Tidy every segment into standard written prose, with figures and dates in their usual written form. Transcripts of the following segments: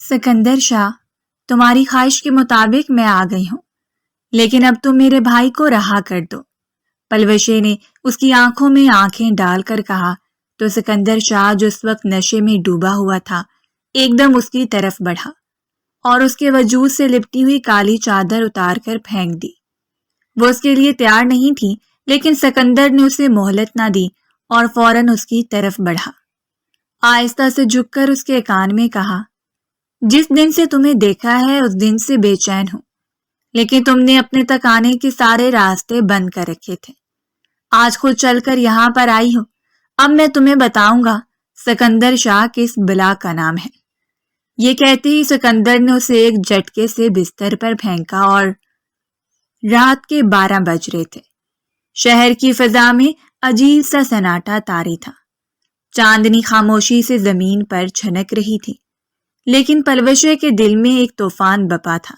سکندر شاہ، تمہاری خواہش کے مطابق میں آ گئی ہوں، لیکن اب تم میرے بھائی کو رہا کر دو۔ پلوشے نے اس کی آنکھوں میں آنکھیں ڈال کر کہا تو سکندر شاہ جو اس وقت نشے میں ڈوبا ہوا تھا ایک دم اس کی طرف بڑھا اور اس کے وجود سے لپٹی ہوئی کالی چادر اتار کر پھینک دی۔ وہ اس کے لیے تیار نہیں تھی، لیکن سکندر نے اسے مہلت نہ دی اور فوراً اس کی طرف بڑھا۔ آہستہ سے جھک کر اس کے کان میں کہا، جس دن سے تمہیں دیکھا ہے اس دن سے بے چین ہوں، لیکن تم نے اپنے تک آنے کے سارے راستے بند کر رکھے تھے۔ آج خود چل کر یہاں پر آئی ہو۔ اب میں تمہیں بتاؤں گا سکندر شاہ کس بلا کا نام ہے۔ یہ کہتے ہی سکندر نے اسے ایک جھٹکے سے بستر پر پھینکا اور رات کے 12 بج رہے تھے۔ شہر کی فضا میں عجیب سا سناٹا طاری تھا۔ چاندنی خاموشی سے زمین پر چھنک رہی تھی، لیکن پلوشے کے دل میں ایک طوفان بپا تھا۔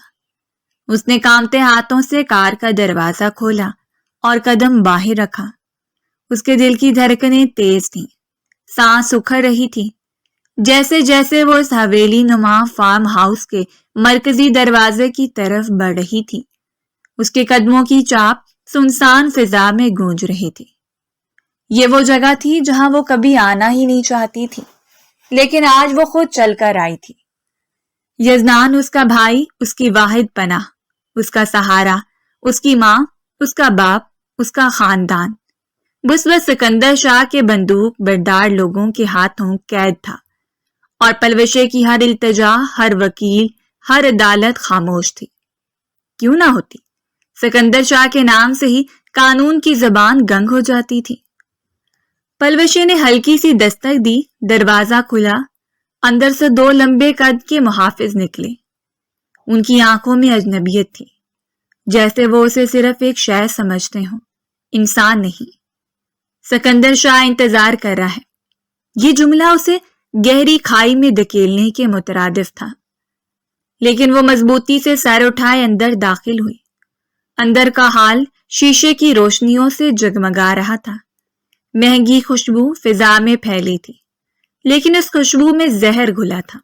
اس نے کانپتے ہاتھوں سے کار کا دروازہ کھولا اور قدم باہر رکھا۔ اس کے دل کی دھڑکنیں تیز تھیں، سانس اکھڑ رہی تھی۔ جیسے جیسے وہ اس حویلی نما فارم ہاؤس کے مرکزی دروازے کی طرف بڑھ رہی تھی، اس کے قدموں کی چاپ سنسان فضا میں گونج رہی تھی۔ یہ وہ جگہ تھی جہاں وہ کبھی آنا ہی نہیں چاہتی تھی، لیکن آج وہ خود چل کر آئی تھی۔ یزدان اس کا بھائی، اس کی واحد پناہ، اس کا سہارا، اس کی ماں، اس کا باپ، اس کا خاندان، بس وہ سکندر شاہ کے بندوق بردار لوگوں کے ہاتھوں قید تھا، اور پلوشے کی ہر التجا، ہر وکیل، ہر عدالت خاموش تھی۔ کیوں نہ ہوتی؟ سکندر شاہ کے نام سے ہی قانون کی زبان گنگ ہو جاتی تھی۔ پلوشے نے ہلکی سی دستک دی، دروازہ کھلا۔ اندر سے 2 لمبے قد کے محافظ نکلے۔ ان کی آنکھوں میں اجنبیت تھی، جیسے وہ اسے صرف ایک شے سمجھتے ہوں، انسان نہیں۔ سکندر شاہ انتظار کر رہا ہے۔ یہ جملہ اسے گہری کھائی میں دھکیلنے کے مترادف تھا، لیکن وہ مضبوطی سے سر اٹھائے اندر داخل ہوئی۔ اندر کا حال شیشے کی روشنیوں سے جگمگا رہا تھا۔ مہنگی خوشبو فضا میں پھیلی تھی، لیکن اس خوشبو میں زہر گھلا تھا۔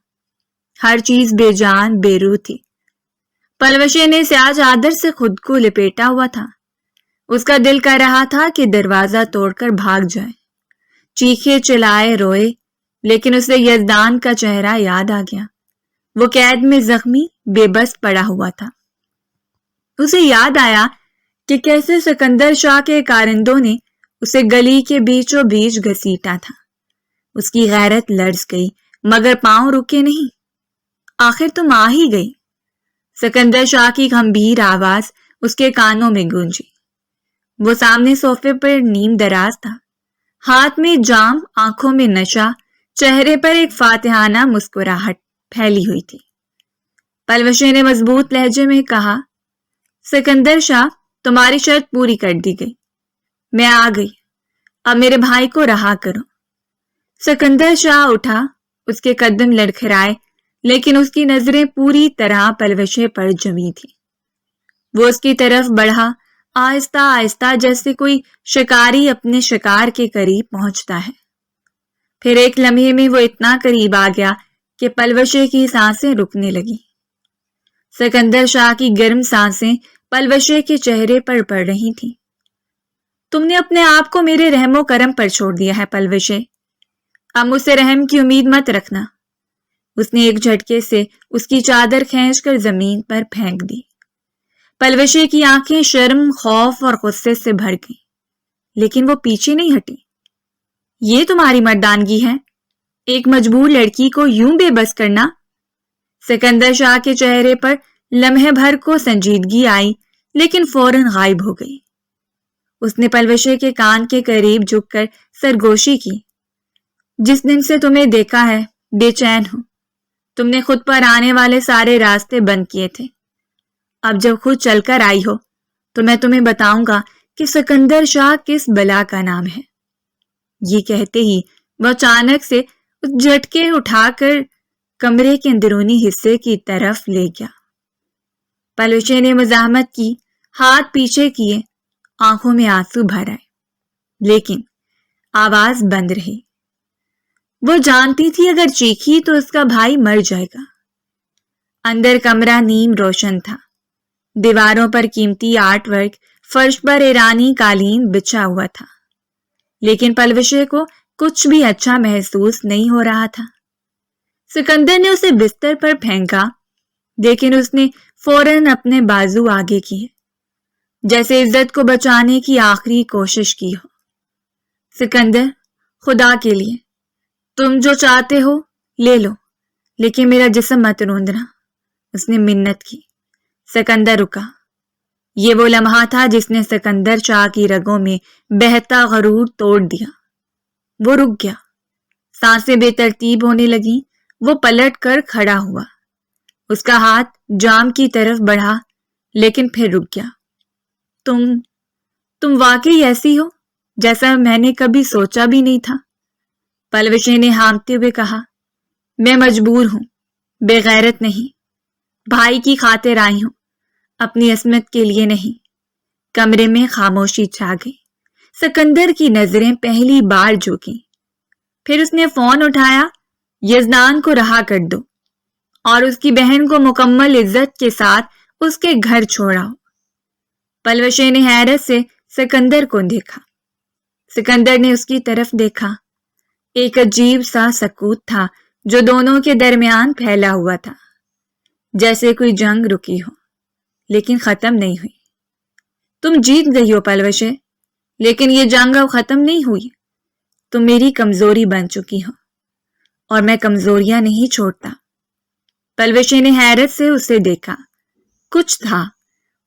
ہر چیز بے جان بے روح تھی۔ پلوشے نے سیاہ چادر سے خود کو لپیٹا ہوا تھا۔ اس کا دل کر رہا تھا کہ دروازہ توڑ کر بھاگ جائے، چیخے چلائے روئے، لیکن اسے یزدان کا چہرہ یاد آ گیا۔ وہ قید میں زخمی بے بس پڑا ہوا تھا۔ اسے یاد آیا کہ کیسے سکندر شاہ کے کارندوں نے اسے گلی کے بیچوں بیچ گھسیٹا تھا۔ اس کی غیرت لرز گئی، مگر پاؤں رکے نہیں۔ آخر تم آ ہی گئی۔ سکندر شاہ کی گمبھیر آواز اس کے کانوں میں گونجی۔ وہ سامنے صوفے پر نیم دراز تھا، ہاتھ میں جام، آنکھوں میں نشہ، چہرے پر ایک فاتحانہ مسکراہٹ پھیلی ہوئی تھی۔ پلوشے نے مضبوط لہجے میں کہا، سکندر شاہ، تمہاری شرط پوری کر دی گئی۔ میں آ گئی، اب میرے بھائی کو رہا کرو۔ سکندر شاہ اٹھا، اس کے قدم لڑکھڑائے، لیکن اس کی نظریں پوری طرح پلوشے پر جمی تھی۔ وہ اس کی طرف بڑھا، آہستہ آہستہ، جیسے کوئی شکاری اپنے شکار کے قریب پہنچتا ہے۔ پھر ایک لمحے میں وہ اتنا قریب آ گیا کہ پلوشے کی سانسیں رکنے لگی۔ سکندر شاہ کی گرم سانسیں پلوشے کے چہرے پر پڑ رہی تھیں۔ تم نے اپنے آپ کو میرے رحم و کرم پر چھوڑ دیا ہے پلوشے، اب مجھ سے رحم کی امید مت رکھنا۔ اس نے ایک جھٹکے سے اس کی چادر کھینچ کر زمین پر پھینک دی۔ پلوشے کی آنکھیں شرم، خوف اور غصے سے بھر گئیں، لیکن وہ پیچھے نہیں ہٹی۔ یہ تمہاری مردانگی ہے، ایک مجبور لڑکی کو یوں بے بس کرنا؟ سکندر شاہ کے چہرے پر لمحے بھر کو سنجیدگی آئی، لیکن فوراً غائب ہو گئی۔ اس نے پلوشے کے کان کے قریب جھک کر سرگوشی کی، جس دن سے تمہیں دیکھا ہے بے چین ہوں۔ تم نے خود پر آنے والے سارے راستے بند کیے تھے۔ اب جب خود چل کر آئی ہو تو میں تمہیں بتاؤں گا کہ سکندر شاہ کس بلا کا نام ہے۔ یہ کہتے ہی وہ اچانک سے اس جھٹکے اٹھا کر کمرے کے اندرونی حصے کی طرف لے گیا۔ پلوشے نے مزاحمت کی، ہاتھ پیچھے کیے، آنکھوں میں آنسو بھر آئے، لیکن آواز بند رہی۔ وہ جانتی تھی اگر چیخی تو اس کا بھائی مر جائے گا، اندر کمرہ نیم روشن تھا. دیواروں پر قیمتی آرٹ ورک، فرش پر ایرانی قالین بچھا ہوا تھا. لیکن پلوشے کو کچھ بھی اچھا محسوس نہیں ہو رہا تھا. سکندر نے اسے بستر پر پھینکا، لیکن اس نے فوراً اپنے بازو آگے کیے، جیسے عزت کو بچانے کی آخری کوشش کی ہو. سکندر، خدا کے لیے تم جو چاہتے ہو لے لو، لیکن میرا جسم مت روندنا، اس نے منت کی. سکندر رکا. یہ وہ لمحہ تھا جس نے سکندر شاہ کی رگوں میں بہتا غرور توڑ دیا. وہ رک گیا، سانسیں بے ترتیب ہونے لگیں. وہ پلٹ کر کھڑا ہوا، اس کا ہاتھ جام کی طرف بڑھا، لیکن پھر رک گیا. تم واقعی ایسی ہو جیسا میں نے کبھی سوچا بھی نہیں تھا، پلوشے نے ہانپتے ہوئے کہا. میں مجبور ہوں، بے غیرت نہیں، بھائی کی خاطر آئی ہوں، اپنی عصمت کے لیے نہیں. کمرے میں خاموشی چھا گئی. سکندر کی نظریں پہلی بار جھکیں. پھر اس نے فون اٹھایا. یزدان کو رہا کر دو اور اس کی بہن کو مکمل عزت کے ساتھ اس کے گھر چھوڑاؤ. پلوشے نے حیرت سے سکندر کو دیکھا. سکندر نے اس کی طرف دیکھا. ایک عجیب سا سکوت تھا جو دونوں کے درمیان پھیلا ہوا تھا، جیسے کوئی جنگ رکی ہو لیکن ختم نہیں ہوئی. تم جیت گئی ہو پلوشے، لیکن یہ جنگ اب ختم نہیں ہوئی. تم میری کمزوری بن چکی ہو اور میں کمزوریاں نہیں چھوڑتا. پلوشے نے حیرت سے اسے دیکھا. کچھ تھا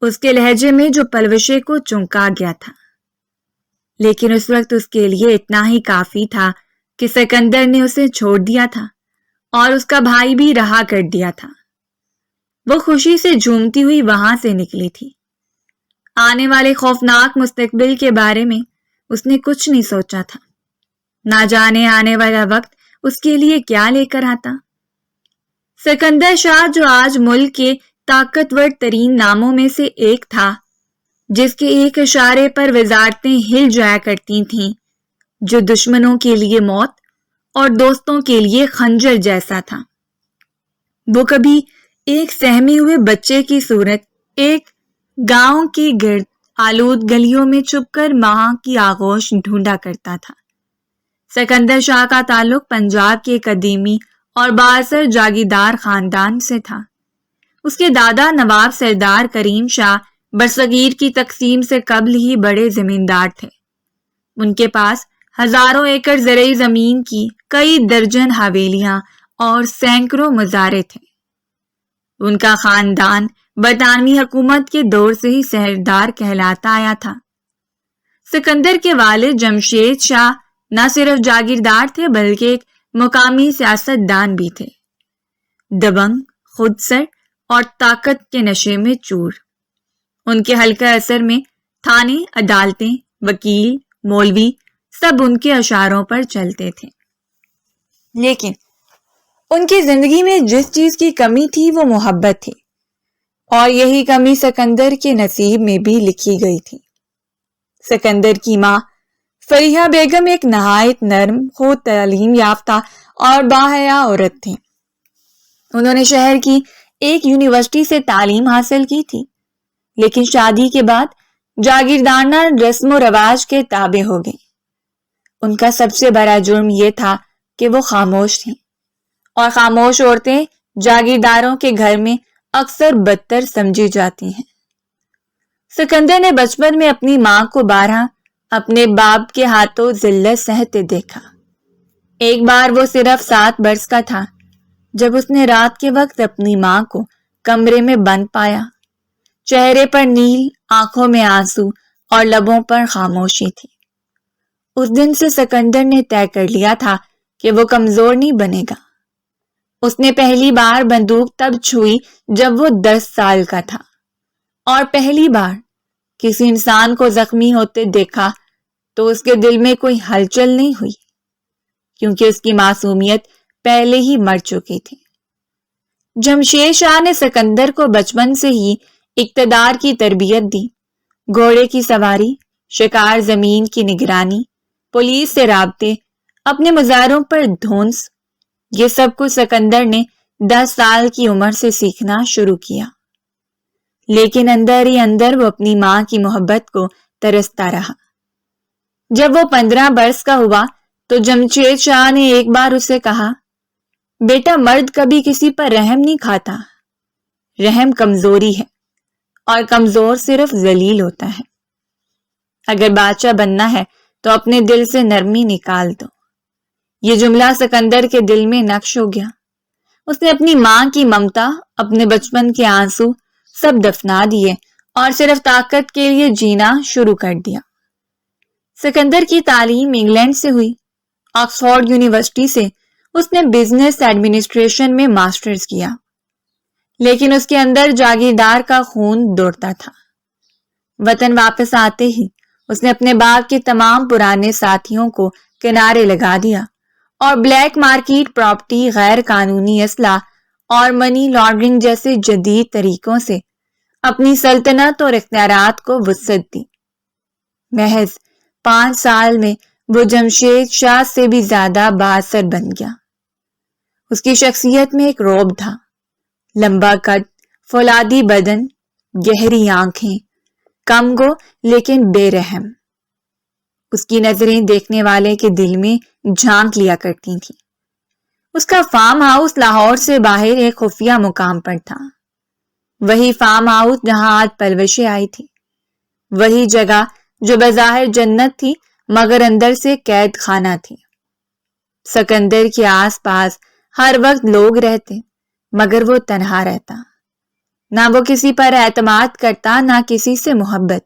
اس کے لہجے میں جو پلوشے کو چونکا گیا تھا، لیکن اس وقت اس کے لیے اتنا ہی کافی تھا کہ سکندر نے اسے چھوڑ دیا تھا اور اس کا بھائی بھی رہا کر دیا تھا. وہ خوشی سے جھومتی ہوئی وہاں سے نکلی تھی. آنے والے خوفناک مستقبل کے بارے میں اس نے کچھ نہیں سوچا تھا. نہ جانے آنے والا وقت اس کے لیے کیا لے کر آتا. سکندر شاہ، جو آج ملک کے طاقتور ترین ناموں میں سے ایک تھا، جس کے ایک اشارے پر وزارتیں ہل جایا کرتی تھیں، جو دشمنوں کے لیے موت اور دوستوں کے لیے خنجر جیسا تھا، وہ کبھی ایک سہمے ہوئے بچے کی صورت ایک گاؤں کی گرد آلود گلیوں میں چھپ کر ماں کی آغوش ڈھونڈا کرتا تھا. سکندر شاہ کا تعلق پنجاب کے قدیمی اور بااثر جاگیردار خاندان سے تھا. اس کے دادا نواب سردار کریم شاہ برصغیر کی تقسیم سے قبل ہی بڑے زمیندار تھے. ان کے پاس ہزاروں ایکڑ زرعی زمین کی کئی درجن حویلیاں اور سینکڑوں مزارع تھے. ان کا خاندان برطانوی حکومت کے دور سے ہی سردار کہلاتا آیا تھا. سکندر کے والد جمشید شاہ نہ صرف جاگیردار تھے بلکہ ایک مقامی سیاست دان بھی تھے، دبنگ، خود سر اور طاقت کے نشے میں چور. ان کے حلقہ اثر میں تھانے، عدالتیں، وکیل، مولوی سب ان کے اشاروں پر چلتے تھے. لیکن ان کی زندگی میں جس چیز کی کمی تھی وہ محبت تھی، اور یہی کمی سکندر کے نصیب میں بھی لکھی گئی تھی. سکندر کی ماں فریحہ بیگم ایک نہایت نرم، خود تعلیم یافتہ اور باحیا عورت تھیں. انہوں نے شہر کی ایک یونیورسٹی سے تعلیم حاصل کی تھی، لیکن شادی کے بعد جاگیردانہ رسم و رواج کے تابع ہو گئی. ان کا سب سے بڑا جرم یہ تھا کہ وہ خاموش تھیں، اور خاموش عورتیں جاگیرداروں کے گھر میں اکثر بدتر سمجھی جاتی ہیں. سکندر نے بچپن میں اپنی ماں کو بارہا اپنے باپ کے ہاتھوں ذلت سہتے دیکھا. ایک بار وہ صرف 7 برس کا تھا جب اس نے رات کے وقت اپنی ماں کو کمرے میں بند پایا. چہرے پر نیل، آنکھوں میں آنسو اور لبوں پر خاموشی تھی. اس دن سے سکندر نے طے کر لیا تھا کہ وہ کمزور نہیں بنے گا. اس نے پہلی بار بندوق تب چھوئی جب وہ 10 سال کا تھا، اور پہلی بار کسی انسان کو زخمی ہوتے دیکھا تو اس کے دل میں کوئی ہلچل نہیں ہوئی، کیونکہ اس کی معصومیت پہلے ہی مر چکی تھی. جمشید شاہ نے سکندر کو بچپن سے ہی اقتدار کی تربیت دی. گھوڑے کی سواری، شکار، زمین کی نگرانی، پولیس سے رابطے، اپنے مزاروں پر دھونس، یہ سب کچھ سکندر نے 10 سال کی عمر سے سیکھنا شروع کیا، لیکن اندر ہی اندر وہ اپنی ماں کی محبت کو ترستا رہا۔ جب وہ 15 برس کا ہوا تو جمشید شاہ نے ایک بار اسے کہا، بیٹا مرد کبھی کسی پر رحم نہیں کھاتا، رحم کمزوری ہے اور کمزور صرف ذلیل ہوتا ہے۔ اگر بادشاہ بننا ہے تو اپنے دل سے نرمی نکال دو۔ یہ جملہ سکندر کے دل میں نقش ہو گیا۔ اس نے اپنی ماں کی ممتا، اپنے بچپن کے آنسو سب دفنا دیے اور صرف طاقت کے لیے جینا شروع کر دیا۔ سکندر کی تعلیم انگلینڈ سے ہوئی۔ آکسفورڈ یونیورسٹی سے اس نے بزنس ایڈمنسٹریشن میں ماسٹرز کیا، لیکن اس کے اندر جاگیردار کا خون دوڑتا تھا۔ وطن واپس آتے ہی اس نے اپنے باپ کے تمام پرانے ساتھیوں کو کنارے لگا دیا اور بلیک مارکیٹ پراپرٹی، غیر قانونی اسلحہ اور منی لانڈرنگ جیسے جدید طریقوں سے اپنی سلطنت اور اختیارات کو وسعت دی۔ محض 5 سال میں وہ جمشید شاہ سے بھی زیادہ بااثر بن گیا۔ اس کی شخصیت میں ایک رعب تھا، لمبا قد، فولادی بدن، گہری آنکھیں، کم گو لیکن بے رحم۔ اس کی نظریں دیکھنے والے کے دل میں جھانک لیا کرتی تھیں۔ اس کا فارم ہاؤس لاہور سے باہر ایک خفیہ مقام پر تھا، وہی فارم ہاؤس جہاں آج پلوشیں آئی تھی، وہی جگہ جو بظاہر جنت تھی مگر اندر سے قید خانہ تھی۔ سکندر کے آس پاس ہر وقت لوگ رہتے مگر وہ تنہا رہتا، نہ وہ کسی پر اعتماد کرتا، نہ کسی سے محبت۔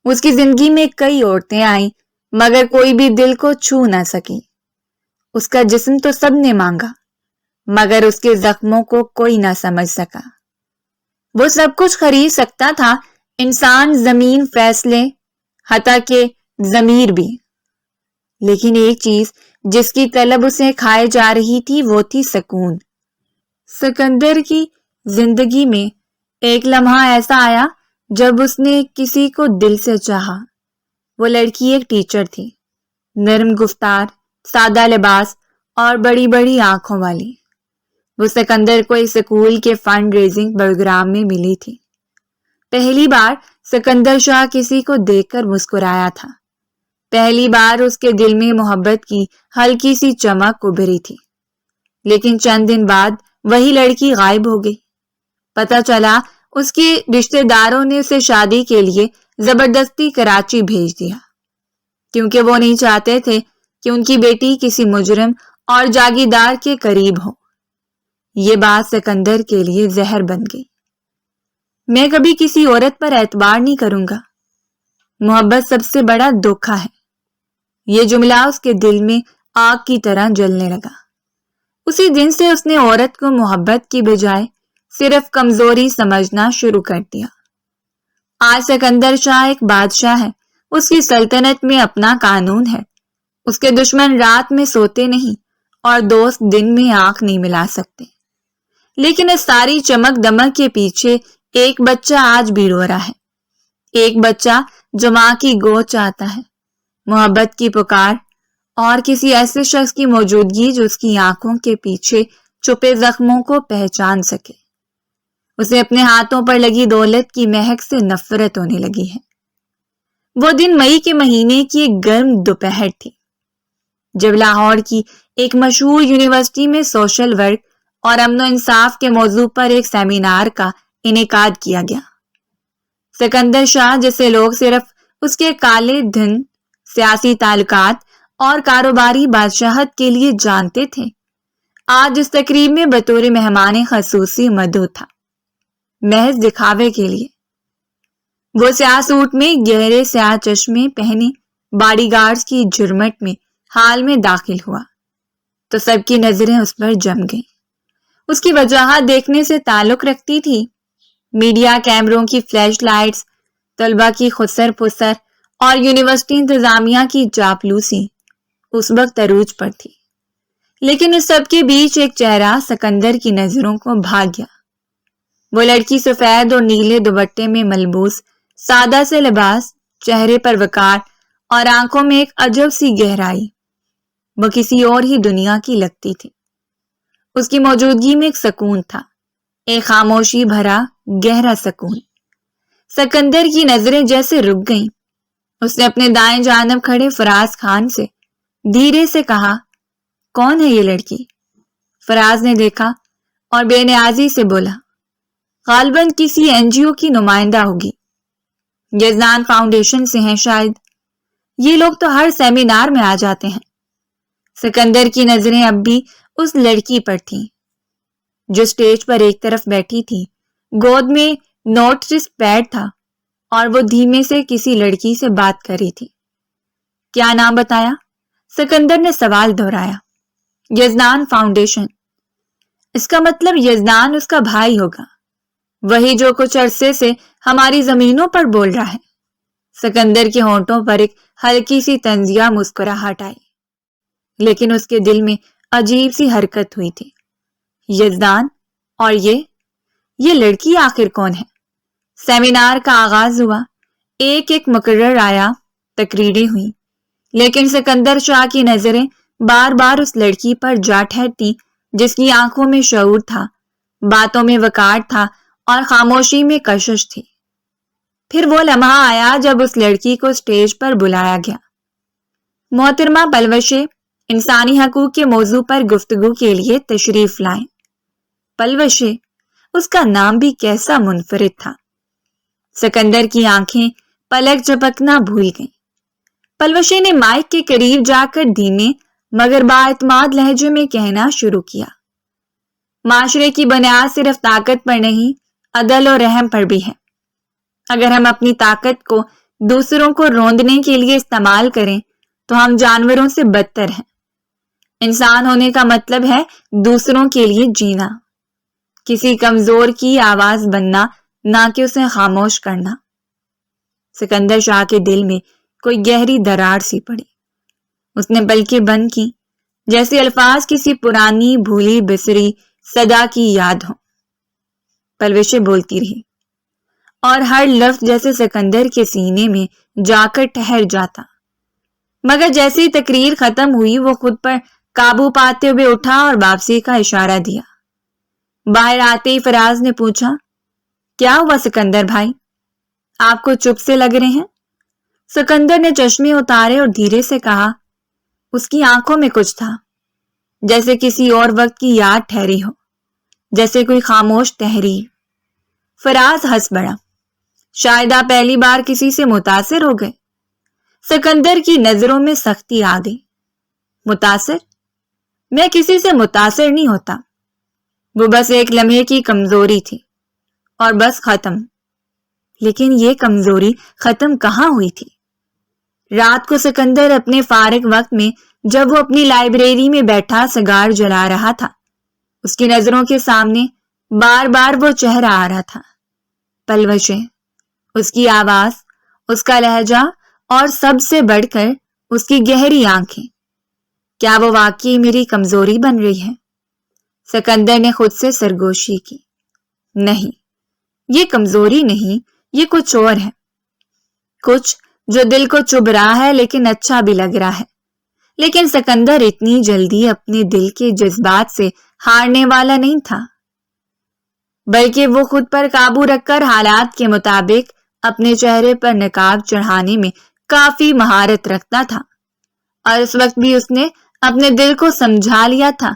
اس کی زندگی میں کئی عورتیں آئیں مگر کوئی بھی دل کو چھو نہ سکی۔ اس کا جسم تو سب نے مانگا مگر اس کے زخموں کو کوئی نہ سمجھ سکا۔ وہ سب کچھ خرید سکتا تھا، انسان، زمین، فیصلے، حتیٰ کہ ضمیر بھی، لیکن ایک چیز جس کی طلب اسے کھائے جا رہی تھی وہ تھی سکون۔ سکندر کی زندگی میں ایک لمحہ ایسا آیا جب اس نے کسی کو دل سے چاہا۔ وہ لڑکی ایک ٹیچر تھی، نرم گفتار، سادہ لباس اور بڑی بڑی آنکھوں والی۔ وہ سکندر کو ایک اسکول کے فنڈ ریزنگ پروگرام میں ملی تھی۔ پہلی بار سکندر شاہ کسی کو دیکھ کر مسکرایا تھا، پہلی بار اس کے دل میں محبت کی ہلکی سی چمک ابھری تھی، لیکن چند دن بعد وہی لڑکی غائب ہو گئی۔ پتہ چلا اس کے رشتہ داروں نے اسے شادی کے لیے زبردستی کراچی بھیج دیا، کیونکہ وہ نہیں چاہتے تھے کہ ان کی بیٹی کسی مجرم اور جاگیردار کے قریب ہو۔ یہ بات سکندر کے لیے زہر بن گئی۔ میں کبھی کسی عورت پر اعتبار نہیں کروں گا، محبت سب سے بڑا دھوکہ ہے۔ یہ جملہ اس کے دل میں آگ کی طرح جلنے لگا۔ اسی دن سے اس نے عورت کو محبت کی بجائے صرف کمزوری سمجھنا شروع کر دیا۔ آج سکندر شاہ ایک بادشاہ ہے، اس کی سلطنت میں اپنا قانون ہے، اس کے دشمن رات میں سوتے نہیں اور دوست دن میں آنکھ نہیں ملا سکتے، لیکن اس ساری چمک دمک کے پیچھے ایک بچہ آج بھی رو رہا ہے، ایک بچہ جو ماں کی گود چاہتا ہے، محبت کی پکار اور کسی ایسے شخص کی موجودگی جو اس کی آنکھوں کے پیچھے چھپے زخموں کو پہچان سکے۔ اسے اپنے ہاتھوں پر لگی دولت کی مہک سے نفرت ہونے لگی ہے۔ وہ دن مئی کے مہینے کی ایک گرم دوپہر تھی جب لاہور کی ایک مشہور یونیورسٹی میں سوشل ورک اور امن و انصاف کے موضوع پر ایک سیمینار کا انعقاد کیا گیا۔ سکندر شاہ، جسے لوگ صرف اس کے کالے دھن، سیاسی تعلقات اور کاروباری بادشاہت کے لیے جانتے تھے، آج اس تقریب میں بطور مہمان خصوصی مدعو تھا، محض دکھاوے کے لیے۔ وہ سیاہ سوٹ میں گہرے سیاہ چشمے پہنے باڈی گارڈز کی جھرمٹ میں حال میں داخل ہوا تو سب کی نظریں اس پر جم گئیں۔ اس کی وجاہت دیکھنے سے تعلق رکھتی تھی، میڈیا کیمروں کی فلیش لائٹس، طلبہ کی خسر پسر اور یونیورسٹی انتظامیہ کی چاپلوسی اس وقت عروج پر تھی، لیکن اس سب کے بیچ ایک چہرہ سکندر کی نظروں کو بھا گیا۔ وہ لڑکی سفید اور نیلے دوپٹے میں ملبوس، سادہ سے لباس، چہرے پر وقار اور آنکھوں میں ایک عجب سی گہرائی، وہ کسی اور ہی دنیا کی لگتی تھی۔ اس کی موجودگی میں ایک سکون تھا، ایک خاموشی بھرا گہرا سکون۔ سکندر کی نظریں جیسے رک گئیں۔ اس نے اپنے دائیں جانب کھڑے فراز خان سے دھیرے سے کہا، کون ہے یہ لڑکی؟ فراز نے دیکھا اور بے نیازی سے بولا، غالباً کسی NGO کی نمائندہ ہوگی، یزدان فاؤنڈیشن سے ہیں شاید، یہ لوگ تو ہر سیمینار میں آ جاتے ہیں۔ سکندر کی نظریں اب بھی اس لڑکی پر تھیں جو سٹیج پر ایک طرف بیٹھی تھی، گود میں نوٹس پیڈ تھا اور وہ دھیمے سے کسی لڑکی سے بات کر رہی تھی۔ کیا نام بتایا؟ سکندر نے سوال دہرایا۔ یزدان فاؤنڈیشن۔ اس کا مطلب یزدان اس کا بھائی ہوگا، وہی جو کچھ عرصے سے ہماری زمینوں پر بول رہا ہے۔ سکندر کے ہونٹوں پر ایک ہلکی سی طنزیہ مسکراہٹ آئی، لیکن اس کے دل میں عجیب سی حرکت ہوئی تھی۔ یزدان؟ اور یہ لڑکی آخر کون ہے؟ سیمینار کا آغاز ہوا، ایک ایک مقرر آیا، تقریریں ہوئیں، لیکن سکندر شاہ کی نظریں بار بار اس لڑکی پر جا ٹھہرتی جس کی آنکھوں میں شعور تھا، باتوں میں وقار تھا اور خاموشی میں کشش تھی۔ پھر وہ لمحہ آیا جب اس لڑکی کو سٹیج پر بلایا گیا۔ محترمہ پلوشے انسانی حقوق کے موضوع پر گفتگو کے لیے تشریف لائیں۔ پلوشے، اس کا نام بھی کیسا منفرد تھا۔ سکندر کی آنکھیں پلک جھپکنا بھول گئیں۔ پلوشے نے مائک کے قریب جا کر دھیمے مگر بااعتماد لہجے میں کہنا شروع کیا، معاشرے کی بنیاد صرف طاقت پر نہیں، عدل اور رحم پر بھی ہے۔ اگر ہم اپنی طاقت کو دوسروں کو روندنے کے لیے استعمال کریں تو ہم جانوروں سے بدتر ہیں۔ انسان ہونے کا مطلب ہے دوسروں کے لیے جینا، کسی کمزور کی آواز بننا، نہ کہ اسے خاموش کرنا۔ سکندر شاہ کے دل میں کوئی گہری دراڑ سی پڑی۔ اس نے پلکیں بند کی جیسے الفاظ کسی پرانی بھولی بسری صدا کی یاد ہو۔ پلوشے بولتی رہی اور ہر لفظ جیسے سکندر کے سینے میں جا کر ٹھہر جاتا، مگر جیسے ہی تقریر ختم ہوئی وہ خود پر قابو پاتے ہوئے اٹھا اور واپسی کا اشارہ دیا۔ باہر آتے ہی فراز نے پوچھا، کیا ہوا سکندر بھائی، آپ کو چپ سے لگ رہے ہیں؟ سکندر نے چشمے اتارے اور دھیرے سے کہا، اس کی آنکھوں میں کچھ تھا، جیسے کسی اور وقت کی یاد ٹھہری ہو، جیسے کوئی خاموش تحریر۔ فراز ہنس پڑا، شاید آپ پہلی بار کسی سے متاثر ہو گئے۔ سکندر کی نظروں میں سختی آ گئی۔ متاثر؟ میں کسی سے متاثر نہیں ہوتا، وہ بس ایک لمحے کی کمزوری تھی اور بس ختم۔ لیکن یہ کمزوری ختم کہاں ہوئی تھی؟ رات کو سکندر اپنے فارغ وقت میں جب وہ اپنی لائبریری میں بیٹھا سگار جلا رہا تھا، اس کی نظروں کے سامنے بار بار وہ چہرہ آ رہا تھا، پلوشے، اس کی آواز، اس کا لہجہ اور سب سے بڑھ کر اس کی گہری آنکھیں۔ کیا وہ واقعی میری کمزوری بن رہی ہے؟ سکندر نے خود سے سرگوشی کی، نہیں، یہ کمزوری نہیں، یہ کچھ اور ہے، کچھ جو دل کو چبھ رہا ہے لیکن اچھا بھی لگ رہا ہے۔ لیکن سکندر اتنی جلدی اپنے دل کے جذبات سے ہارنے والا نہیں تھا، بلکہ وہ خود پر قابو رکھ کر حالات کے مطابق اپنے چہرے پر نقاب چڑھانے میں کافی مہارت رکھتا تھا، اور اس وقت بھی اس نے اپنے دل کو سمجھا لیا تھا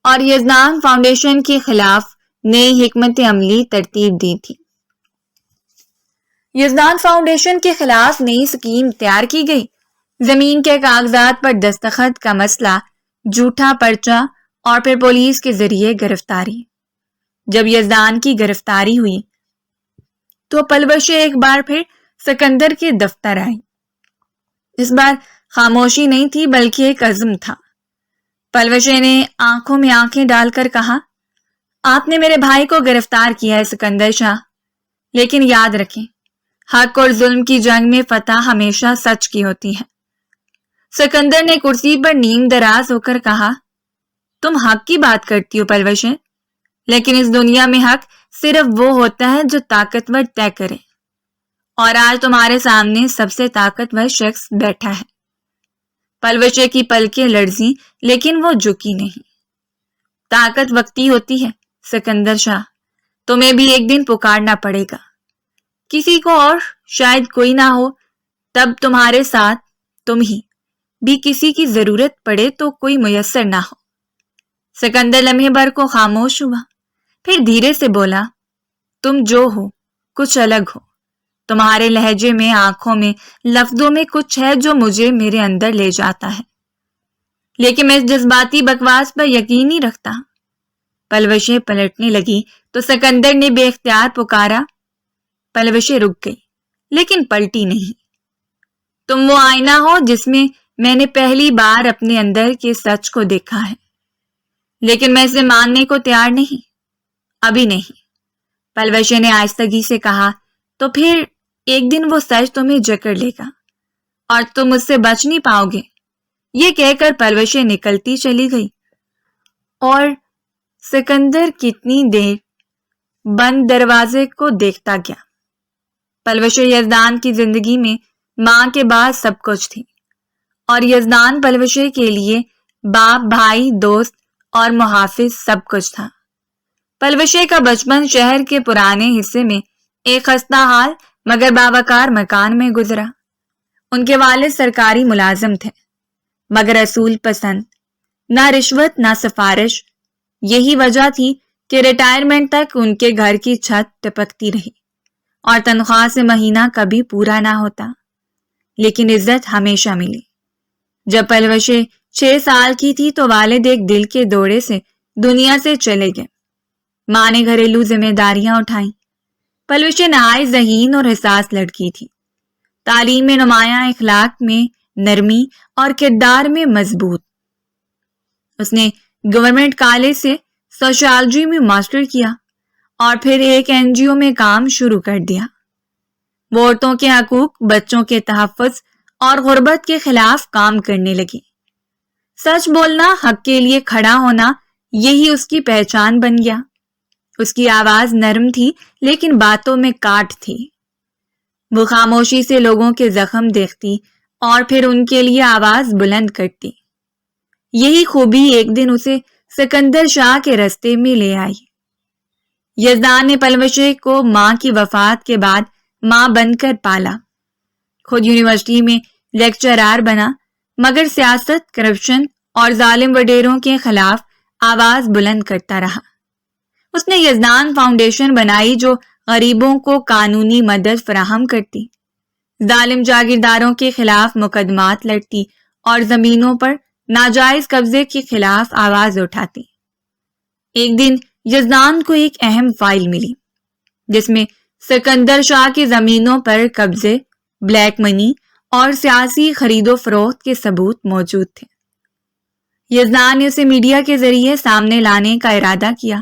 اور یزدان فاؤنڈیشن کے خلاف نئی حکمت عملی ترتیب دی تھی۔ یزدان فاؤنڈیشن کے خلاف نئی سکیم تیار کی گئی، زمین کے کاغذات پر دستخط کا مسئلہ، جھوٹا پرچہ اور پھر پولیس کے ذریعے گرفتاری۔ جب یزدان کی گرفتاری ہوئی تو پلوشے ایک بار پھر سکندر کے دفتر آئی۔ اس بار خاموشی نہیں تھی بلکہ ایک عزم تھا۔ پلوشے نے آنکھوں میں آنکھیں ڈال کر کہا، آپ نے میرے بھائی کو گرفتار کیا ہے سکندر شاہ، لیکن یاد رکھیں، حق اور ظلم کی جنگ میں فتح ہمیشہ سچ کی ہوتی ہے۔ سکندر نے کرسی پر نیم دراز ہو کر کہا، تم حق کی بات کرتی ہو پلوشے، لیکن اس دنیا میں حق صرف وہ ہوتا ہے جو طاقتور طے کرے، اور آج تمہارے سامنے سب سے طاقتور شخص بیٹھا ہے۔ پلوشے کی پلکیں لرزیں لیکن وہ جھکی نہیں۔ طاقت وقتی ہوتی ہے سکندر شاہ، تمہیں بھی ایک دن پکارنا پڑے گا، کسی کو اور شاید کوئی نہ ہو، تب تمہارے ساتھ تم ہی، بھی کسی کی ضرورت پڑے تو کوئی میسر نہ ہو۔ سکندر لمحے بھر کو خاموش ہوا، پھر دھیرے سے بولا، تم جو ہو کچھ الگ ہو، تمہارے لہجے میں، آنکھوں میں، لفظوں میں کچھ ہے جو مجھے میرے اندر لے جاتا ہے، لیکن میں اس جذباتی بکواس پر یقین نہیں رکھتا۔ پلوشیں پلٹنے لگی تو سکندر نے بے اختیار پکارا۔ پلوشیں رک گئی لیکن پلٹی نہیں۔ تم وہ آئینہ ہو جس میں نے پہلی بار اپنے اندر کے سچ کو دیکھا ہے، لیکن میں اسے ماننے کو تیار نہیں، ابھی نہیں۔ پلوشے نے آہستگی سے کہا، تو پھر ایک دن وہ سچ تمہیں جکڑ لے گا اور تم اس سے بچ نہیں پاؤ گے۔ یہ کہہ کر پلوشے نکلتی چلی گئی اور سکندر کتنی دیر بند دروازے کو دیکھتا گیا۔ پلوشے یزدان کی زندگی میں ماں کے بعد سب کچھ تھی، اور یزدان پلوشے کے لیے باپ، بھائی، دوست اور محافظ سب کچھ تھا۔ پلوشے کا بچپن شہر کے پرانے حصے میں ایک خستہ حال مگر باوقار مکان میں گزرا۔ ان کے والد سرکاری ملازم تھے، مگر اصول پسند، نہ رشوت نہ سفارش۔ یہی وجہ تھی کہ ریٹائرمنٹ تک ان کے گھر کی چھت ٹپکتی رہی اور تنخواہ سے مہینہ کبھی پورا نہ ہوتا، لیکن عزت ہمیشہ ملی۔ جب پلوشے 6 سال کی تھی تو والد ایک دل کے دورے سے دنیا سے چلے گئے۔ ماں نے گھریلو ذمہ داریاں اٹھائیں۔ پلوشے نہایت ذہین اور حساس لڑکی تھی، تعلیم میں نمایاں، اخلاق میں نرمی اور کردار میں مضبوط۔ اس نے گورنمنٹ کالج سے سوشیالوجی میں ماسٹر کیا اور پھر ایک NGO میں کام شروع کر دیا۔ وہ عورتوں کے حقوق، بچوں کے تحفظ اور غربت کے خلاف کام کرنے لگی۔ سچ بولنا، حق کے لیے کھڑا ہونا، یہی اس کی پہچان بن گیا۔ اس کی آواز نرم تھی لیکن باتوں میں کاٹ تھی۔ وہ خاموشی سے لوگوں کے زخم دیکھتی اور پھر ان کے لیے آواز بلند کرتی۔ یہی خوبی ایک دن اسے سکندر شاہ کے رستے میں لے آئی۔ یزدان نے پلوشے کو ماں کی وفات کے بعد ماں بن کر پالا۔ خود یونیورسٹی میں لیکچرار بنا، مگر سیاست، کرپشن اور ظالم وڈیروں کے خلاف آواز بلند کرتا رہا۔ اس نے یزدان فاؤنڈیشن بنائی جو غریبوں کو قانونی مدد فراہم کرتی، ظالم جاگیرداروں کے خلاف مقدمات لڑتی اور زمینوں پر ناجائز قبضے کے خلاف آواز اٹھاتی۔ ایک دن یزدان کو ایک اہم فائل ملی جس میں سکندر شاہ کی زمینوں پر قبضے، بلیک منی اور سیاسی خرید و فروخت کے ثبوت موجود تھے۔ یزدان نے اسے میڈیا کے ذریعے سامنے لانے کا ارادہ کیا،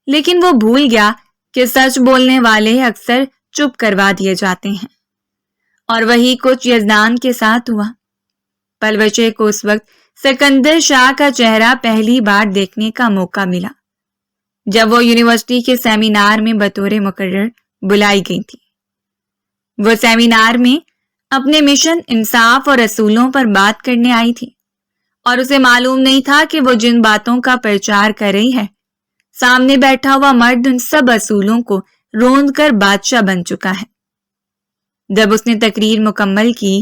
لیکن وہ بھول گیا کہ سچ بولنے والے اکثر چپ کروا دیے جاتے ہیں، اور وہی کچھ یزدان کے ساتھ ہوا۔ پلوشے کو اس وقت سکندر شاہ کا چہرہ پہلی بار دیکھنے کا موقع ملا جب وہ یونیورسٹی کے سیمینار میں بطور مقرر بلائی گئی تھی۔ وہ سیمینار میں اپنے مشن، انصاف اور اصولوں پر بات کرنے آئی تھی، اور اسے معلوم نہیں تھا کہ وہ جن باتوں کا پرچار کر رہی ہے، سامنے بیٹھا ہوا مرد ان سب اصولوں کو روند کر بادشاہ بن چکا ہے۔ جب اس نے تقریر مکمل کی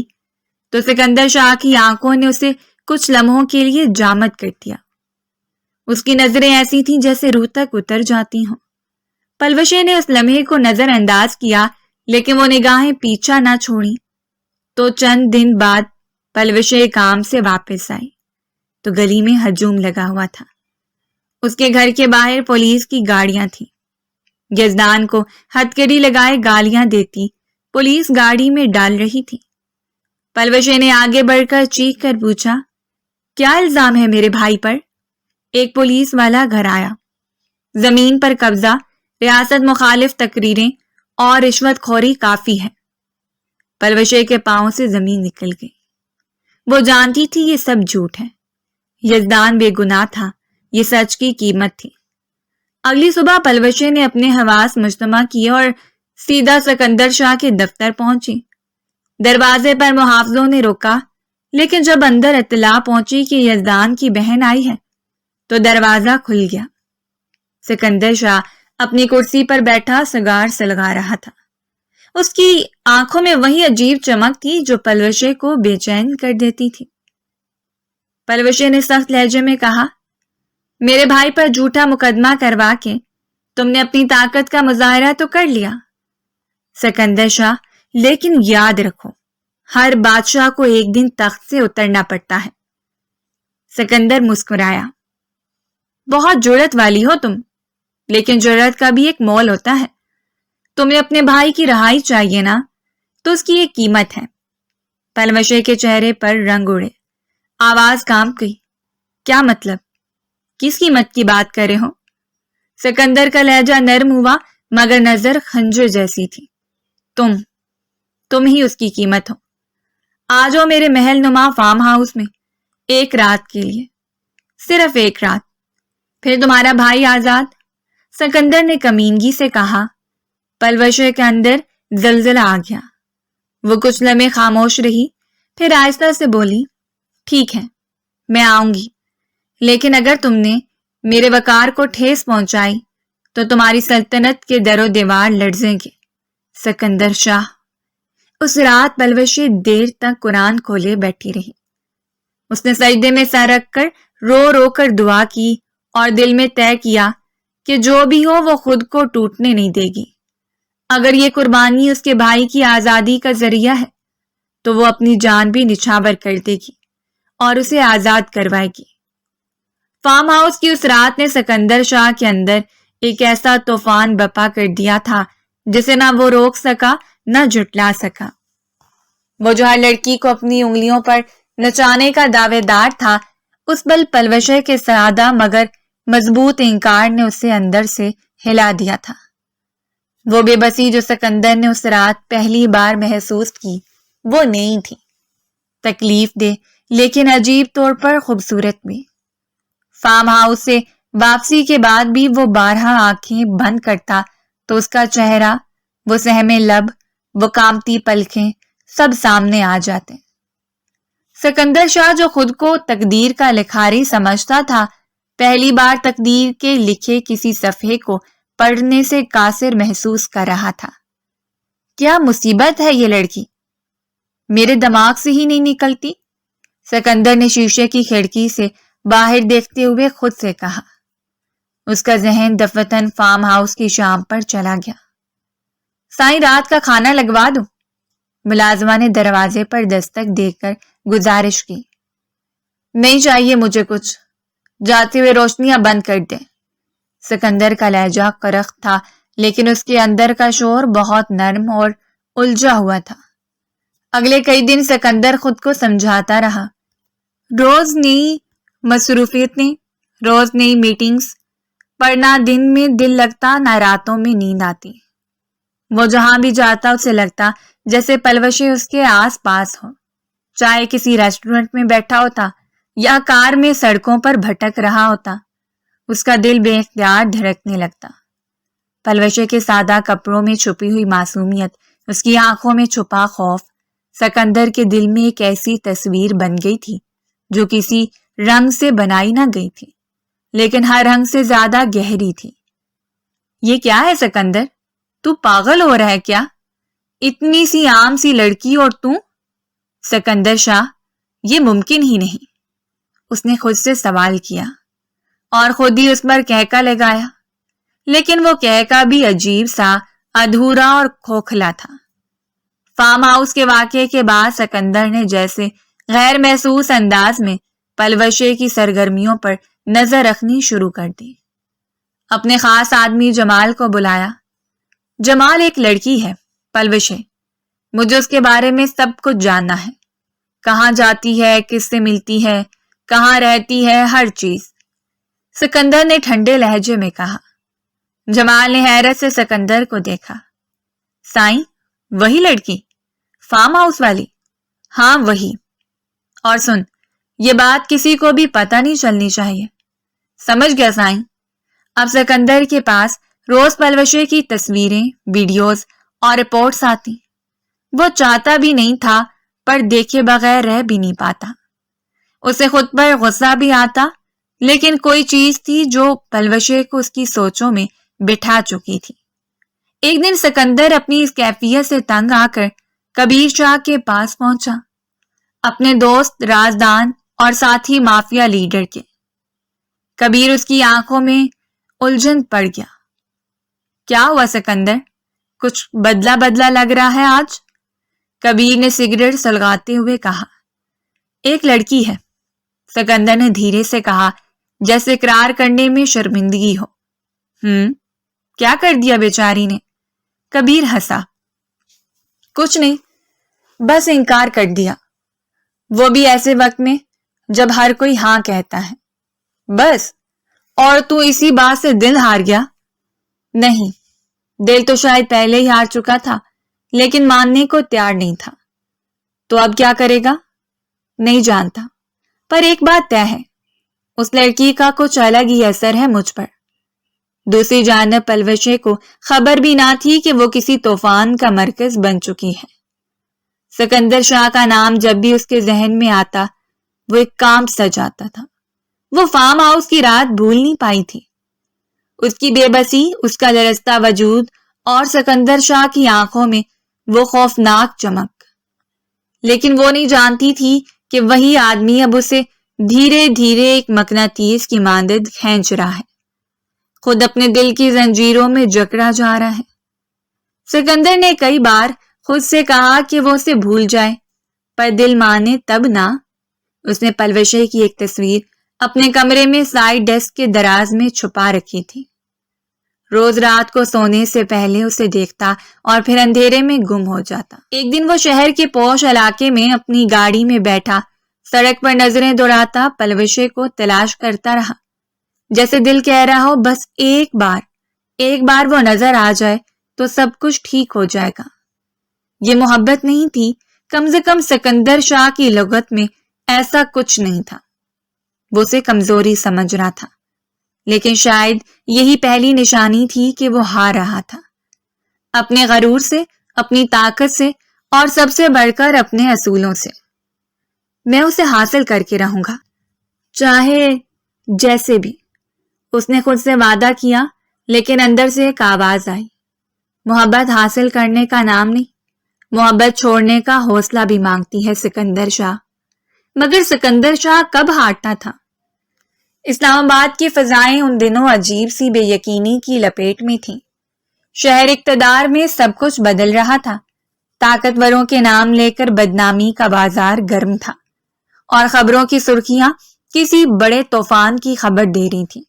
تو سکندر شاہ کی آنکھوں نے اسے کچھ لمحوں کے لیے جامد کر دیا۔ اس کی نظریں ایسی تھیں جیسے روح تک اتر جاتی ہوں۔ پلوشے نے اس لمحے کو نظر انداز کیا، لیکن وہ نگاہیں پیچھا نہ چھوڑی۔ تو چند دن بعد پلوشے کام سے واپس آئی تو گلی میں ہجوم لگا ہوا تھا۔ اس کے گھر کے باہر پولیس کی گاڑیاں تھیں۔ یزدان کو ہتکڑی لگائے گالیاں دیتی پولیس گاڑی میں ڈال رہی تھی۔ پلوشے نے آگے بڑھ کر چیخ کر پوچھا، کیا الزام ہے میرے بھائی پر؟ ایک پولیس والا گھر آیا۔ زمین پر قبضہ، ریاست مخالف تقریریں اور رشوت خوری کافی ہے۔ پلوشے کے پاؤں سے زمین نکل گئی۔ وہ جانتی تھی یہ سب جھوٹ ہے۔ یزدان بے گناہ تھا، یہ سچ کی قیمت تھی۔ اگلی صبح پلوشے نے اپنے حواس مجتمع کیے اور سیدھا سکندر شاہ کے دفتر پہنچی۔ دروازے پر محافظوں نے روکا، لیکن جب اندر اطلاع پہنچی کہ یزدان کی بہن آئی ہے تو دروازہ کھل گیا۔ سکندر شاہ اپنی کرسی پر بیٹھا سگار سلگا رہا تھا۔ اس کی آنکھوں میں وہی عجیب چمک تھی جو پلوشے کو بے چین کر دیتی تھی۔ پلوشے نے سخت لہجے میں کہا، میرے بھائی پر جھوٹا مقدمہ کروا کے تم نے اپنی طاقت کا مظاہرہ تو کر لیا سکندر شاہ، لیکن یاد رکھو ہر بادشاہ کو ایک دن تخت سے اترنا پڑتا ہے۔ سکندر مسکرایا، بہت جرأت والی ہو تم، لیکن جرأت کا بھی ایک مول ہوتا ہے۔ تمہیں اپنے بھائی کی رہائی چاہیے نا، تو اس کی ایک قیمت ہے۔ پلوشے کے چہرے پر رنگ اڑے، آواز کانپ گئی۔ کیا مطلب؟ کس قیمت کی بات کر رہے ہو؟ سکندر کا لہجہ نرم ہوا مگر نظر خنجر جیسی تھی۔ تم ہی اس کی قیمت ہو۔ آ جاؤ میرے محل نما فارم ہاؤس میں، ایک رات کے لیے، صرف ایک رات، پھر تمہارا بھائی آزاد۔ سکندر نے کمینگی سے کہا۔ پلوشے کے اندر زلزلہ آ گیا۔ وہ کچھ لمحے خاموش رہی، پھر آہستہ سے بولی، ٹھیک ہے، میں آؤں گی، لیکن اگر تم نے میرے وقار کو ٹھیس پہنچائی تو تمہاری سلطنت کے در و دیوار لرزیں گے۔ سکندر شاہ۔ اس رات پلوشے دیر تک قرآن کھولے بیٹھی رہی۔ اس نے سجدے میں سر رکھ کر رو رو کر دعا کی اور دل میں طے کیا کہ جو بھی ہو وہ خود کو ٹوٹنے نہیں دے گی۔ اگر یہ قربانی اس کے بھائی کی آزادی کا ذریعہ ہے تو وہ اپنی جان بھی نچھاور کر دے گی اور اسے آزاد کروائے گی۔ فارم ہاؤس کی اس رات نے سکندر شاہ کے اندر ایک ایسا طوفان بپا کر دیا تھا جسے نہ وہ روک سکا نہ جھٹلا سکا۔ وہ جو ہر لڑکی کو اپنی انگلیوں پر نچانے کا دعوے دار تھا، اس پل پلوشے کے سادہ مگر مضبوط انکار نے اسے اندر سے ہلا دیا تھا۔ وہ بے بسی جو سکندر نے اس رات پہلی بار محسوس کی وہ نہیں تھی، تکلیف دہ لیکن عجیب طور پر خوبصورت بھی۔ فارم ہاؤس سے واپسی کے بعد بھی وہ بارہا آنکھیں بند کرتا تو اس کا چہرہ، وہ سہمے لب، وہ کامتی پلکیں سب سامنے آ جاتے۔ سکندر شاہ جو خود کو تقدیر کا لکھاری سمجھتا تھا، پہلی بار تقدیر کے لکھے کسی صفحے کو پڑھنے سے قاصر محسوس کر رہا تھا۔ کیا مصیبت ہے یہ لڑکی، میرے دماغ سے ہی نہیں نکلتی، سکندر نے شیشے کی کھڑکی سے باہر دیکھتے ہوئے خود سے کہا۔ اس کا ذہن دفتن فارم ہاؤس کی شام پر چلا گیا۔ سائیں رات کا کھانا لگوا دوں؟ ملازمہ نے دروازے پر دستک دے کر گزارش کی۔ نہیں چاہیے مجھے کچھ، جاتے ہوئے روشنیاں بند کر دیں۔ سکندر کا لہجہ کرخت تھا لیکن اس کے اندر کا شور بہت نرم اور الجھا ہوا تھا۔ اگلے کئی دن سکندر خود کو سمجھاتا رہا، روز نئی مصروفیتیں، روز نئی میٹنگز، پڑھنا دن میں دل لگتا نہ راتوں میں نیند آتی۔ وہ جہاں بھی جاتا اسے لگتا جیسے پلوشے اس کے آس پاس ہو، چاہے کسی ریسٹورنٹ میں بیٹھا ہوتا یا کار میں سڑکوں پر بھٹک رہا ہوتا، اس کا دل بے اختیار دھڑکنے لگتا۔ پلوشے کے سادہ کپڑوں میں چھپی ہوئی معصومیت، اس کی آنکھوں میں چھپا خوف، سکندر کے دل میں ایک ایسی تصویر بن گئی تھی جو کسی رنگ سے بنائی نہ گئی تھی لیکن ہر رنگ سے زیادہ گہری تھی۔ یہ کیا ہے سکندر، تو پاگل ہو رہا ہے کیا؟ اتنی سی عام سی لڑکی اور تو؟ سکندر شاہ، یہ ممکن ہی نہیں، اس نے خود سے سوال کیا اور خود ہی اس پر کہکا لگایا، لیکن وہ کہکا بھی عجیب سا ادھورا اور کھوکھلا تھا۔ فارم ہاؤس کے واقعے کے بعد سکندر نے جیسے غیر محسوس انداز میں پلوشے کی سرگرمیوں پر نظر رکھنی شروع کر دی۔ اپنے خاص آدمی جمال کو بلایا۔ جمال ایک لڑکی ہے پلوشے، مجھے اس کے بارے میں سب کچھ جاننا ہے، کہاں جاتی ہے، کس سے ملتی ہے، کہاں رہتی ہے، ہر چیز، سکندر نے ٹھنڈے لہجے میں کہا۔ جمال نے حیرت سے سکندر کو دیکھا۔ سائیں، وہی لڑکی، فارم ہاؤس والی؟ ہاں وہی، اور سن، یہ بات کسی کو بھی پتہ نہیں چلنی چاہیے، سمجھ گیا سائیں؟ اب سکندر کے پاس روز پلوشے کی تصویریں، ویڈیوز اور رپورٹس آتی۔ وہ چاہتا بھی نہیں تھا پر دیکھے بغیر رہ بھی نہیں پاتا۔ اسے خود پر غصہ بھی آتا لیکن کوئی چیز تھی جو پلوشے کو اس کی سوچوں میں بٹھا چکی تھی۔ ایک دن سکندر اپنی اس کیفیت سے تنگ آ کر کبیر شاہ کے پاس پہنچا، اپنے دوست، رازدان اور ساتھی مافیا لیڈر کے۔ کبیر اس کی آنکھوں میں الجھن پڑ گیا۔ کیا ہوا سکندر؟ کچھ بدلا بدلا لگ رہا ہے آج؟ کبیر نے سگریٹ سلگاتے ہوئے کہا۔ ایک لڑکی ہے، سکندر نے دھیرے سے کہا، جیسے اقرار کرنے میں شرمندگی ہو۔ کیا کر دیا بیچاری نے؟ کبیر ہنسا۔ کچھ نہیں، بس انکار کر دیا، وہ بھی ایسے وقت میں جب ہر کوئی ہاں کہتا ہے۔ بس؟ اور تو اسی بات سے دل ہار گیا؟ نہیں، دل تو شاید پہلے ہی ہار چکا تھا، لیکن ماننے کو تیار نہیں تھا۔ تو اب کیا کرے گا؟ نہیں جانتا، پر ایک بات طے ہے، اس لڑکی کا کچھ الگ ہی اثر ہے مجھ پر۔ دوسری جانب پلوشے کو خبر بھی نہ تھی کہ وہ کسی طوفان کا مرکز بن چکی ہے۔ سکندر شاہ کا نام جب بھی اس کے ذہن میں آتا، وہ ایک کام سجاتا تھا۔ وہ فارم ہاؤس کی رات بھول نہیں پائی تھی، اس کی بے بسی، اس کا لرزتا وجود اور سکندر شاہ کی آنکھوں میں وہ خوفناک چمک۔ لیکن وہ نہیں جانتی تھی کہ وہی آدمی اب اسے دھیرے دھیرے ایک مقناطیس کی مانند کھینچ رہا ہے، خود اپنے دل کی زنجیروں میں جکڑا جا رہا ہے۔ سکندر نے کئی بار خود سے کہا کہ وہ اسے بھول جائے، پر دل مانے تب نہ۔ اس نے پلوشے کی ایک تصویر اپنے کمرے میں سائڈ ڈیسک کے دراز میں چھپا رکھی تھی۔ روز رات کو سونے سے پہلے اسے دیکھتا اور پھر اندھیرے میں گم ہو جاتا۔ ایک دن وہ شہر کے پوش علاقے میں اپنی گاڑی میں بیٹھا سڑک پر نظریں دوڑاتا پلوشے کو تلاش کرتا رہا، جیسے دل کہہ رہا ہو بس ایک بار وہ نظر آ جائے تو سب کچھ ٹھیک ہو جائے گا۔ یہ محبت نہیں تھی، کم سے کم سکندر شاہ کی لغت میں ایسا کچھ نہیں تھا۔ وہ اسے کمزوری سمجھ رہا تھا، لیکن شاید یہی پہلی نشانی تھی کہ وہ ہار رہا تھا، اپنے غرور سے، اپنی طاقت سے اور سب سے بڑھ کر اپنے اصولوں سے۔ میں اسے حاصل کر کے رہوں گا، چاہے جیسے بھی، اس نے خود سے وعدہ کیا۔ لیکن اندر سے ایک آواز آئی، محبت حاصل کرنے کا نام نہیں، محبت چھوڑنے کا حوصلہ بھی مانگتی ہے سکندر شاہ۔ مگر سکندر شاہ کب ہارتا تھا؟ اسلام آباد کی فضائیں ان دنوں عجیب سی بے یقینی کی لپیٹ میں تھیں۔ شہر اقتدار میں سب کچھ بدل رہا تھا، طاقتوروں کے نام لے کر بدنامی کا بازار گرم تھا، اور خبروں کی سرخیاں کسی بڑے طوفان کی خبر دے رہی تھی۔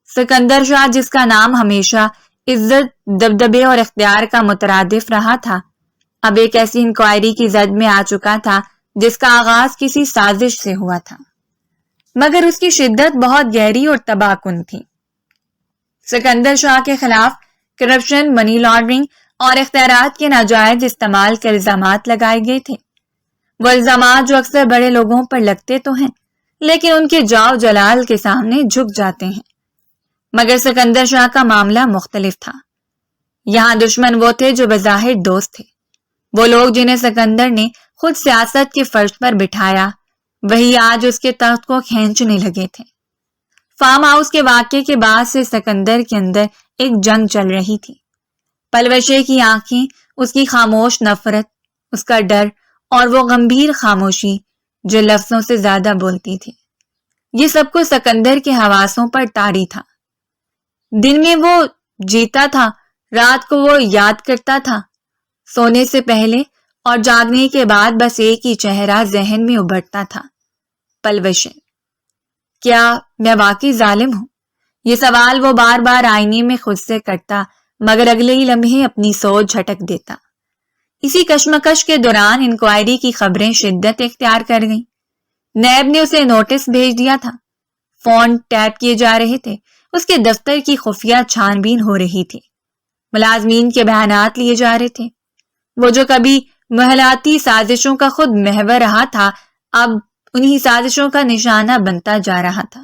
سکندر شاہ، جس کا نام ہمیشہ عزت، دبدبے اور اختیار کا مترادف رہا تھا، اب ایک ایسی انکوائری کی زد میں آ چکا تھا جس کا آغاز کسی سازش سے ہوا تھا، مگر اس کی شدت بہت گہری اور تباہ کن تھی۔ سکندر شاہ کے خلاف کرپشن، منی لانڈرنگ اور اختیارات کے ناجائز استعمال کے الزامات لگائے گئے تھے۔ وہ الزامات جو اکثر بڑے لوگوں پر لگتے تو ہیں، لیکن ان کے جاؤ جلال کے سامنے جھک جاتے ہیں۔ مگر سکندر شاہ کا معاملہ مختلف تھا۔ یہاں دشمن وہ تھے جو بظاہر دوست تھے، وہ لوگ جنہیں سکندر نے خود سیاست کے فرش پر بٹھایا، وہی آج اس کے تخت کو کھینچنے لگے تھے۔ فارم ہاؤس کے واقعے کے بعد سے سکندر کے اندر ایک جنگ چل رہی تھی۔ پلوشے کی آنکھیں، اس کی خاموش نفرت، اس کا ڈر اور وہ گمبھیر خاموشی جو لفظوں سے زیادہ بولتی تھی، یہ سب کچھ سکندر کے حواسوں پر طاری تھا۔ دن میں وہ جیتا تھا، رات کو وہ یاد کرتا تھا، سونے سے پہلے اور جاگنے کے بعد بس ایک ہی چہرہ ذہن میں ابھرتا تھا، پلوشے۔ کیا میں واقعی ظالم ہوں؟ یہ سوال وہ بار بار آئینے میں خود سے کرتا، مگر اگلے ہی لمحے اپنی سوچ جھٹک دیتا۔ اسی کشمکش کے دوران انکوائری کی خبریں شدت اختیار کر گئیں۔ نیب نے اسے نوٹس بھیج دیا تھا، فون ٹیپ کیے جا رہے تھے، اس کے دفتر کی خفیہ چھان بین ہو رہی تھی، ملازمین کے بیانات لیے جا رہے تھے۔ وہ جو کبھی محلاتی سازشوں کا خود محور رہا تھا، اب انہی سازشوں کا نشانہ بنتا جا رہا تھا۔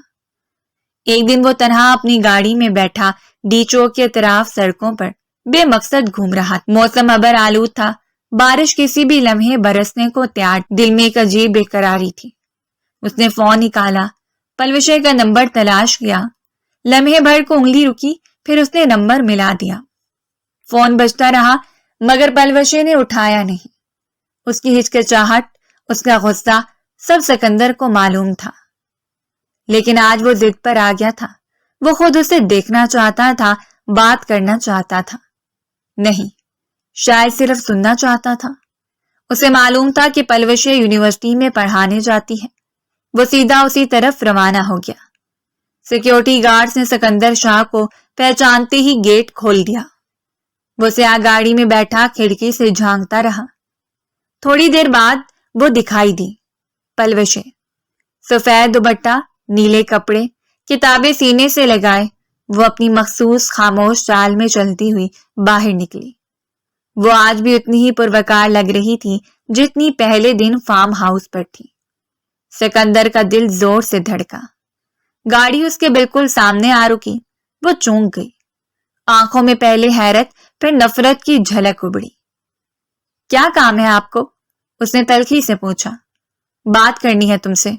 ایک دن وہ تنہا اپنی گاڑی میں بیٹھا ڈی چوک کے اطراف سڑکوں پر بے مقصد گھوم رہا تھا۔ موسم ابر آلود تھا، بارش کسی بھی لمحے برسنے کو تیار، دل میں ایک عجیب بے قراری تھی۔ اس نے فون نکالا، پلوشے کا نمبر تلاش کیا، لمحے بھر کو انگلی رکی، پھر اس نے نمبر ملا دیا۔ فون بجتا رہا مگر پلوشے نے اٹھایا نہیں۔ اس کی ہچکچاہٹ، اس کا غصہ سب سکندر کو معلوم تھا، لیکن آج وہ ضد پر آ گیا تھا۔ وہ خود اسے دیکھنا چاہتا تھا، بات کرنا چاہتا تھا، نہیں، شاید صرف سننا چاہتا تھا۔ اسے معلوم تھا کہ پلوشے یونیورسٹی میں پڑھانے جاتی ہے۔ وہ سیدھا اسی طرف روانہ ہو گیا۔ سیکیورٹی گارڈز نے سکندر شاہ کو پہچانتے ہی گیٹ کھول دیا۔ وہ سیاہ گاڑی میں بیٹھا کھڑکی سے جھانکتا رہا۔ تھوڑی دیر بعد وہ دکھائی دی، پلوشے، سفید دوپٹہ، نیلے کپڑے، کتابیں سینے سے لگائے، وہ اپنی مخصوص خاموش چال میں چلتی ہوئی باہر نکلی۔ وہ آج بھی اتنی ہی پروکار لگ رہی تھی جتنی پہلے دن فارم ہاؤس پر تھی۔ سکندر کا دل زور سے دھڑکا۔ گاڑی اس کے بالکل سامنے آ رکی۔ وہ چونک گئی۔ آنکھوں میں پہلے حیرت پھر نفرت کی جھلک ابھری۔ کیا کام ہے آپ کو؟ اس نے تلخی سے پوچھا۔ بات کرنی ہے تم سے،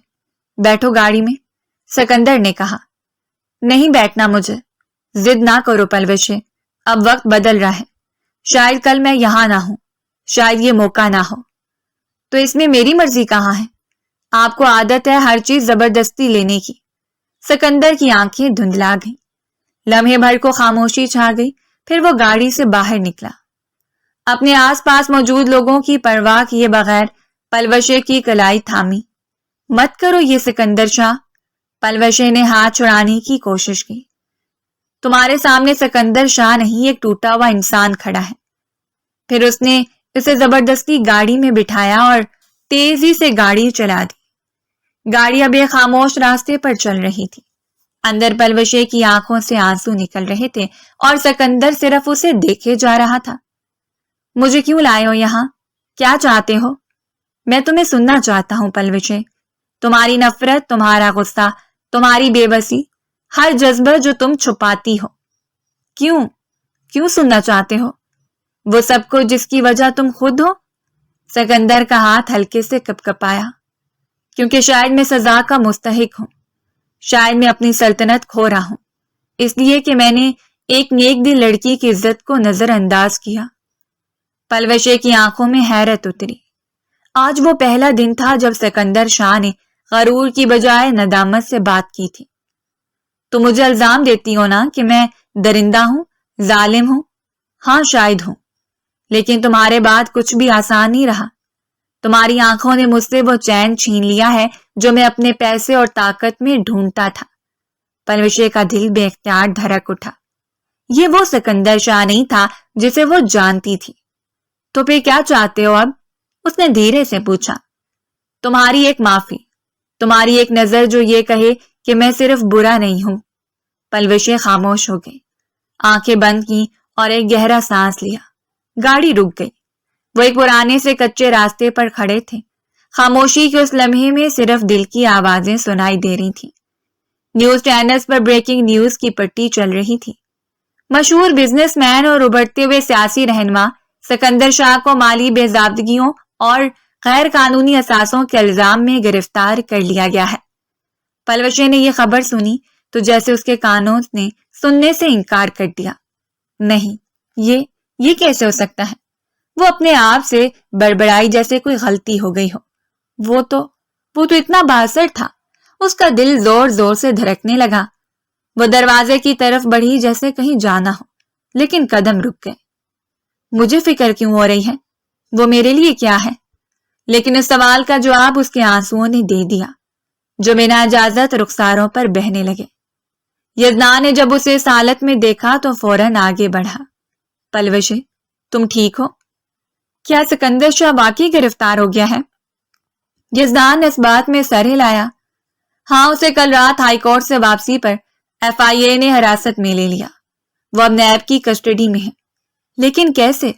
بیٹھو گاڑی میں، سکندر نے کہا۔ نہیں بیٹھنا مجھے، ضد نہ کرو پلوشے، اب وقت بدل رہا ہے، شاید کل میں یہاں نہ ہوں، شاید یہ موقع نہ ہو، تو اس میں میری مرضی کہاں ہے؟ آپ کو عادت ہے ہر چیز زبردستی لینے کی۔ سکندر کی آنکھیں دھندلا گئیں۔ لمحے بھر کو خاموشی چھا گئی، پھر وہ گاڑی سے باہر نکلا، اپنے آس پاس موجود لوگوں کی پرواہ کیے بغیر پلوشے کی کلائی تھامی۔ مت کرو یہ سکندر شاہ، پلوشے نے ہاتھ چھڑانے کی کوشش کی۔ تمہارے سامنے سکندر شاہ نہیں، ایک ٹوٹا ہوا انسان کھڑا ہے۔ پھر اس نے اسے زبردستی گاڑی میں بٹھایا اور تیزی سے گاڑی چلا دی۔ گاڑی اب ایک خاموش راستے پر چل رہی تھی۔ اندر پلوشے کی آنکھوں سے آنسو نکل رہے تھے اور سکندر صرف اسے دیکھے جا رہا تھا۔ مجھے کیوں لائے ہو یہاں؟ کیا چاہتے ہو؟ میں تمہیں سننا چاہتا ہوں پلوشے، تمہاری نفرت، تمہارا غصہ، تمہاری بے بسی، ہر جذبہ جو تم چھپاتی ہو۔ کیوں سننا چاہتے ہو؟ وہ سب کچھ جس کی وجہ تم خود ہو؟ سکندر کا ہاتھ ہلکے سے کپکپایا۔ کیونکہ شاید میں سزا کا مستحق ہوں، شاید میں اپنی سلطنت کھو رہا ہوں، اس لیے کہ میں نے ایک نیک دل لڑکی کی عزت کو نظر انداز کیا۔ پلوشے کی آنکھوں میں حیرت اتری۔ آج وہ پہلا دن تھا جب سکندر شاہ نے غرور کی بجائے ندامت سے بات کی تھی۔ تو مجھے الزام دیتی ہو نا کہ میں درندہ ہوں، ظالم ہوں؟ ہاں شاید ہوں، لیکن تمہارے بعد کچھ بھی آسان نہیں رہا۔ تمہاری آنکھوں نے مجھ سے وہ چین چھین لیا ہے جو میں اپنے پیسے اور طاقت میں ڈھونڈتا تھا۔ پلوشے کا دل بے اختیار دھڑک اٹھا۔ یہ وہ سکندر شاہ نہیں تھا جسے وہ جانتی تھی۔ تو پھر کیا چاہتے ہو اب؟ اس نے دھیرے سے پوچھا۔ تمہاری ایک معافی، تمہاری ایک نظر جو یہ کہے کہ میں صرف برا نہیں ہوں۔ پلوشے خاموش ہو گئے، آنکھیں بند کی اور ایک گہرا سانس لیا۔ گاڑی رک گئی۔ وہ ایک پرانے سے کچے راستے پر کھڑے تھے۔ خاموشی کے اس لمحے میں صرف دل کی آوازیں سنائی دے رہی تھیں۔ نیوز چینلز پر بریکنگ نیوز کی پٹی چل رہی تھی۔ مشہور بزنس مین اور ابھرتے ہوئے سیاسی رہنما سکندر شاہ کو مالی بے ضابطگیوں اور غیر قانونی اثاثوں کے الزام میں گرفتار کر لیا گیا ہے۔ پلوشے نے یہ خبر سنی تو جیسے اس کے کانوں نے سننے سے انکار کر دیا۔ نہیں، یہ کیسے ہو سکتا ہے؟ وہ اپنے آپ سے بڑبڑائی جیسے کوئی غلطی ہو گئی ہو۔ وہ تو اتنا بااثر تھا۔ اس کا دل زور زور سے دھڑکنے لگا۔ وہ دروازے کی طرف بڑھی جیسے کہیں جانا ہو، لیکن قدم رک گئے۔ مجھے فکر کیوں ہو رہی ہے؟ وہ میرے لیے کیا ہے؟ لیکن اس سوال کا جواب اس کے آنسوؤں نے دے دیا، جو بنا اجازت رخساروں پر بہنے لگے۔ یزدان نے جب اسے اس حالت میں دیکھا تو فوراً آگے بڑھا۔ پلوشے، تم ٹھیک ہو؟ کیا سکندر شاہ واقعی گرفتار ہو گیا ہے؟ یزدان نے اس بات میں سر ہلایا۔ ہاں، اسے کل رات ہائی کورٹ سے واپسی پر FIA نے حراست میں لے لیا۔ وہ اب نیب کی کسٹڈی میں ہے۔ لیکن کیسے؟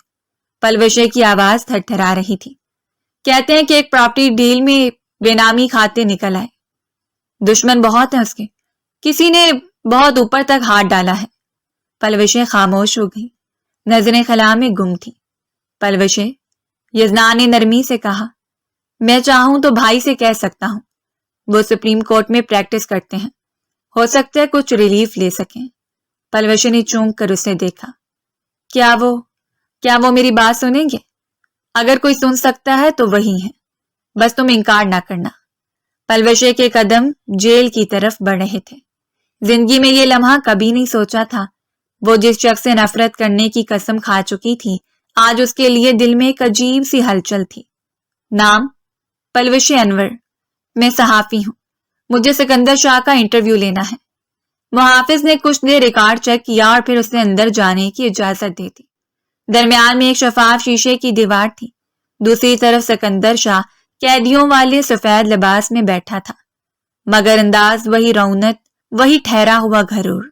پلوشے کی آواز تھر تھرا رہی تھی۔ کہتے ہیں کہ ایک پراپرٹی ڈیل میں بے نامی کھاتے نکل آئے۔ دشمن بہت ہیں اس کے، کسی نے بہت اوپر تک ہاتھ ڈالا ہے۔ پلوشے خاموش ہو گئی، نظریں خلا میں گم تھی۔ پلوشے، یزدان نے نرمی سے کہا، میں چاہوں تو بھائی سے کہہ سکتا ہوں، وہ سپریم کورٹ میں پریکٹس کرتے ہیں، ہو سکتا ہے کچھ ریلیف لے سکیں۔ پلوشے نے چونک کر اسے دیکھا۔ کیا وہ میری بات سنیں گے؟ اگر کوئی سن سکتا ہے تو وہی ہے، بس تم انکار نہ کرنا۔ پلوشے کے قدم جیل کی طرف بڑھ رہے تھے۔ زندگی میں یہ لمحہ کبھی نہیں سوچا تھا۔ وہ جس شخص سے نفرت کرنے کی قسم کھا چکی تھی، آج اس کے لیے دل میں ایک عجیب سی ہلچل تھی۔ نام؟ پلوش انور۔ میں صحافی ہوں، مجھے سکندر شاہ کا انٹرویو لینا ہے۔ محافظ نے کچھ دیر ریکارڈ چیک کیا اور پھر اسے اندر جانے کی اجازت دے دی۔ درمیان میں ایک شفاف شیشے کی دیوار تھی، دوسری طرف سکندر شاہ قیدیوں والے سفید لباس میں بیٹھا تھا، مگر انداز وہی رونت، وہی ٹھہرا ہوا غرور۔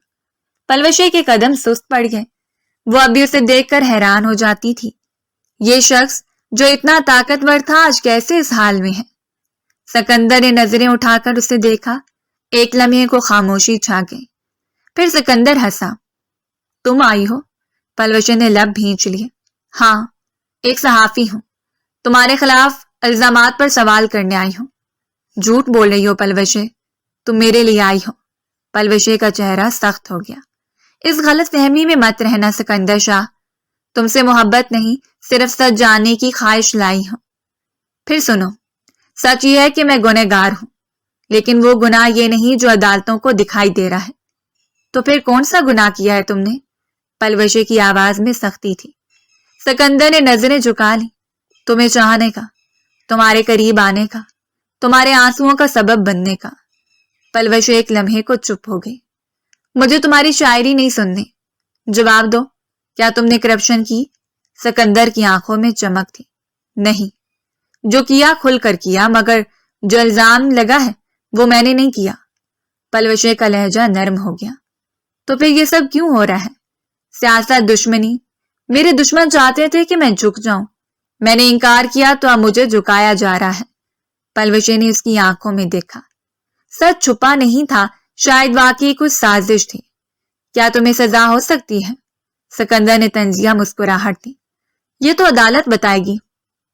پلوشے کے قدم سست پڑ گئے۔ وہ ابھی اسے دیکھ کر حیران ہو جاتی تھی۔ یہ شخص جو اتنا طاقتور تھا آج کیسے اس حال میں ہے؟ سکندر نے نظریں اٹھا کر اسے دیکھا۔ ایک لمحے کو خاموشی چھا گئی، پھر سکندر ہنسا۔ تم آئی ہو؟ پلوشے نے لب بھینچ لیے۔ ہاں، ایک صحافی ہوں، تمہارے خلاف الزامات پر سوال کرنے آئی ہوں۔ جھوٹ بول رہی ہو پلوشے، تم میرے لیے آئی ہو۔ پلوشے کا چہرہ سخت ہو گیا۔ اس غلط فہمی میں مت رہنا سکندر شاہ، تم سے محبت نہیں، صرف سچ جاننے کی خواہش لائی ہوں۔ پھر سنو، سچ یہ ہے کہ میں گنہگار ہوں، لیکن وہ گناہ یہ نہیں جو عدالتوں کو دکھائی دے رہا ہے۔ تو پھر کون سا گناہ کیا ہے تم نے؟ پلوشے کی آواز میں سختی تھی۔ سکندر نے نظریں جھکا لی۔ تمہیں چاہنے کا، تمہارے قریب آنے کا، تمہارے آنسوؤں کا سبب بننے کا۔ پلوشے ایک لمحے کو چپ ہو گئی۔ مجھے تمہاری شاعری نہیں سننی، جواب دو، کیا تم نے کرپشن کی؟ سکندر کی آنکھوں میں چمک تھی۔ نہیں، جو کیا کھل کر کیا، مگر جو الزام لگا ہے وہ میں نے نہیں کیا۔ پلوشے کا لہجہ نرم ہو گیا۔ تو پھر یہ سب کیوں ہو رہا ہے؟ سیاست، دشمنی؟ میرے دشمن چاہتے تھے کہ میں جھک جاؤں، میں نے انکار کیا تو اب مجھے جھکایا جا رہا ہے۔ پلوشے نے اس کی آنکھوں میں دیکھا۔ سچ چھپا نہیں تھا، شاید واقعی کچھ سازش تھی۔ کیا تمہیں سزا ہو سکتی ہے؟ سکندر نے طنزیہ مسکراہٹ دی۔ یہ تو عدالت بتائے گی،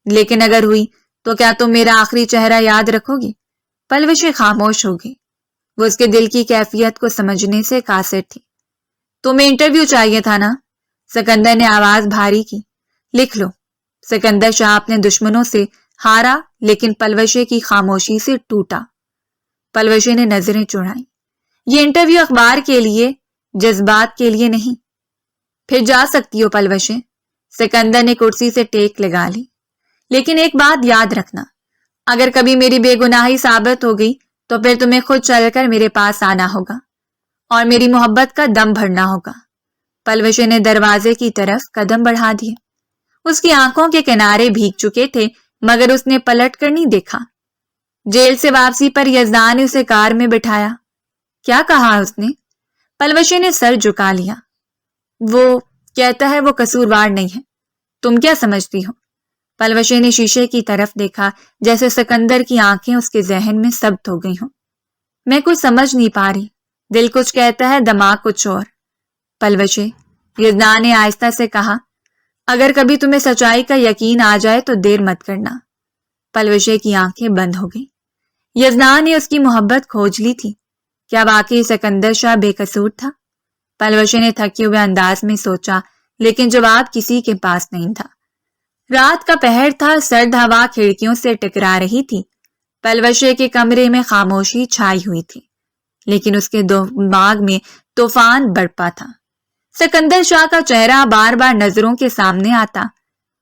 لیکن اگر ہوئی تو کیا تم میرا آخری چہرہ یاد رکھو گی؟ پلوشے خاموش ہو گئی۔ وہ اس کے دل کی کیفیت کو سمجھنے سے قاصر تھی۔ تمہیں انٹرویو چاہیے تھا نا؟ سکندر نے آواز بھاری کی۔ لکھ لو۔ سکندر شاہ اپنے دشمنوں سے ہارا، لیکن پلوشے کی خاموشی سے ٹوٹا۔ پلوشے نے نظریں چڑھائیں۔ یہ انٹرویو اخبار کے لیے، جذبات کے لیے نہیں۔ پھر جا سکتی ہو پلوشے۔ سکندر نے کرسی سے ٹیک لگا لی۔ لیکن ایک بات یاد رکھنا، اگر کبھی میری بے گناہی ثابت ہو گئی تو پھر تمہیں خود چل کر میرے پاس آنا ہوگا اور میری محبت کا دم بھرنا ہوگا۔ پلوشے نے دروازے کی طرف قدم بڑھا دیے۔ اس کی آنکھوں کے کنارے بھیگ چکے تھے، مگر اس نے پلٹ کر نہیں دیکھا۔ جیل سے واپسی پر یزدان نے اسے کار میں بٹھایا۔ کیا کہا اس نے؟ پلوشے نے سر جھکا لیا۔ وہ کہتا ہے وہ قصوروار نہیں ہے۔ تم کیا سمجھتی ہو؟ پلوشے نے شیشے کی طرف دیکھا، جیسے سکندر کی آنکھیں اس کے ذہن میں ثبت ہو گئی ہوں۔ میں کچھ سمجھ نہیں پا رہی، دل کچھ کہتا ہے، دماغ کچھ اور۔ پلوشے، یزدان نے آہستہ سے کہا، اگر کبھی تمہیں سچائی کا یقین آ جائے تو دیر مت کرنا۔ پلوشے کی آنکھیں بند ہو گئی۔ یزدان نے اس کی محبت کھوج لی تھی۔ کیا واقعی سکندر شاہ بے قصور تھا؟ پلوشے نے تھکے ہوئے انداز میں سوچا، لیکن جواب کسی کے پاس نہیں تھا۔ رات کا پہر تھا، سرد ہوا کھڑکیوں سے ٹکرا رہی تھی۔ پلوشے کے کمرے میں خاموشی چھائی ہوئی تھی، لیکن اس کے دماغ میں طوفان برپا تھا۔ سکندر شاہ کا چہرہ بار بار نظروں کے سامنے آتا۔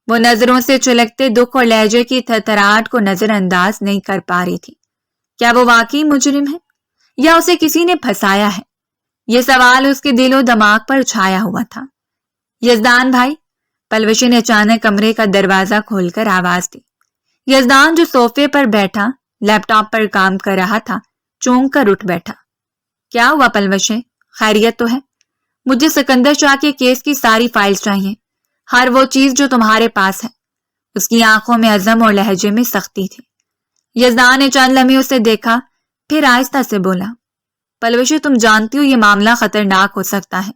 وہ نظروں سے چھلکتے دکھ اور لہجے کی تھرتھراہٹ کو نظر انداز نہیں کر پا رہی تھی۔ کیا وہ واقعی مجرم ہے یا اسے کسی نے پھنسایا ہے؟ یہ سوال اس کے دل و دماغ پر چھایا ہوا تھا۔ یزدان بھائی، پلوشے نے اچانک کمرے کا دروازہ کھول کر آواز دی۔ یزدان جو صوفے پر بیٹھا لیپ ٹاپ پر کام کر رہا تھا، چونک کر اٹھ بیٹھا۔ کیا ہوا پلوشے، خیریت تو ہے؟ مجھے سکندر شاہ کے کیس کی ساری فائلز چاہیے، ہر وہ چیز جو تمہارے پاس ہے۔ اس کی آنکھوں میں عزم اور لہجے میں سختی تھی۔ یزدان نے چند لمحے اسے دیکھا، پھر آہستہ سے بولا، پلوشے تم جانتی ہو یہ معاملہ خطرناک ہو سکتا ہے۔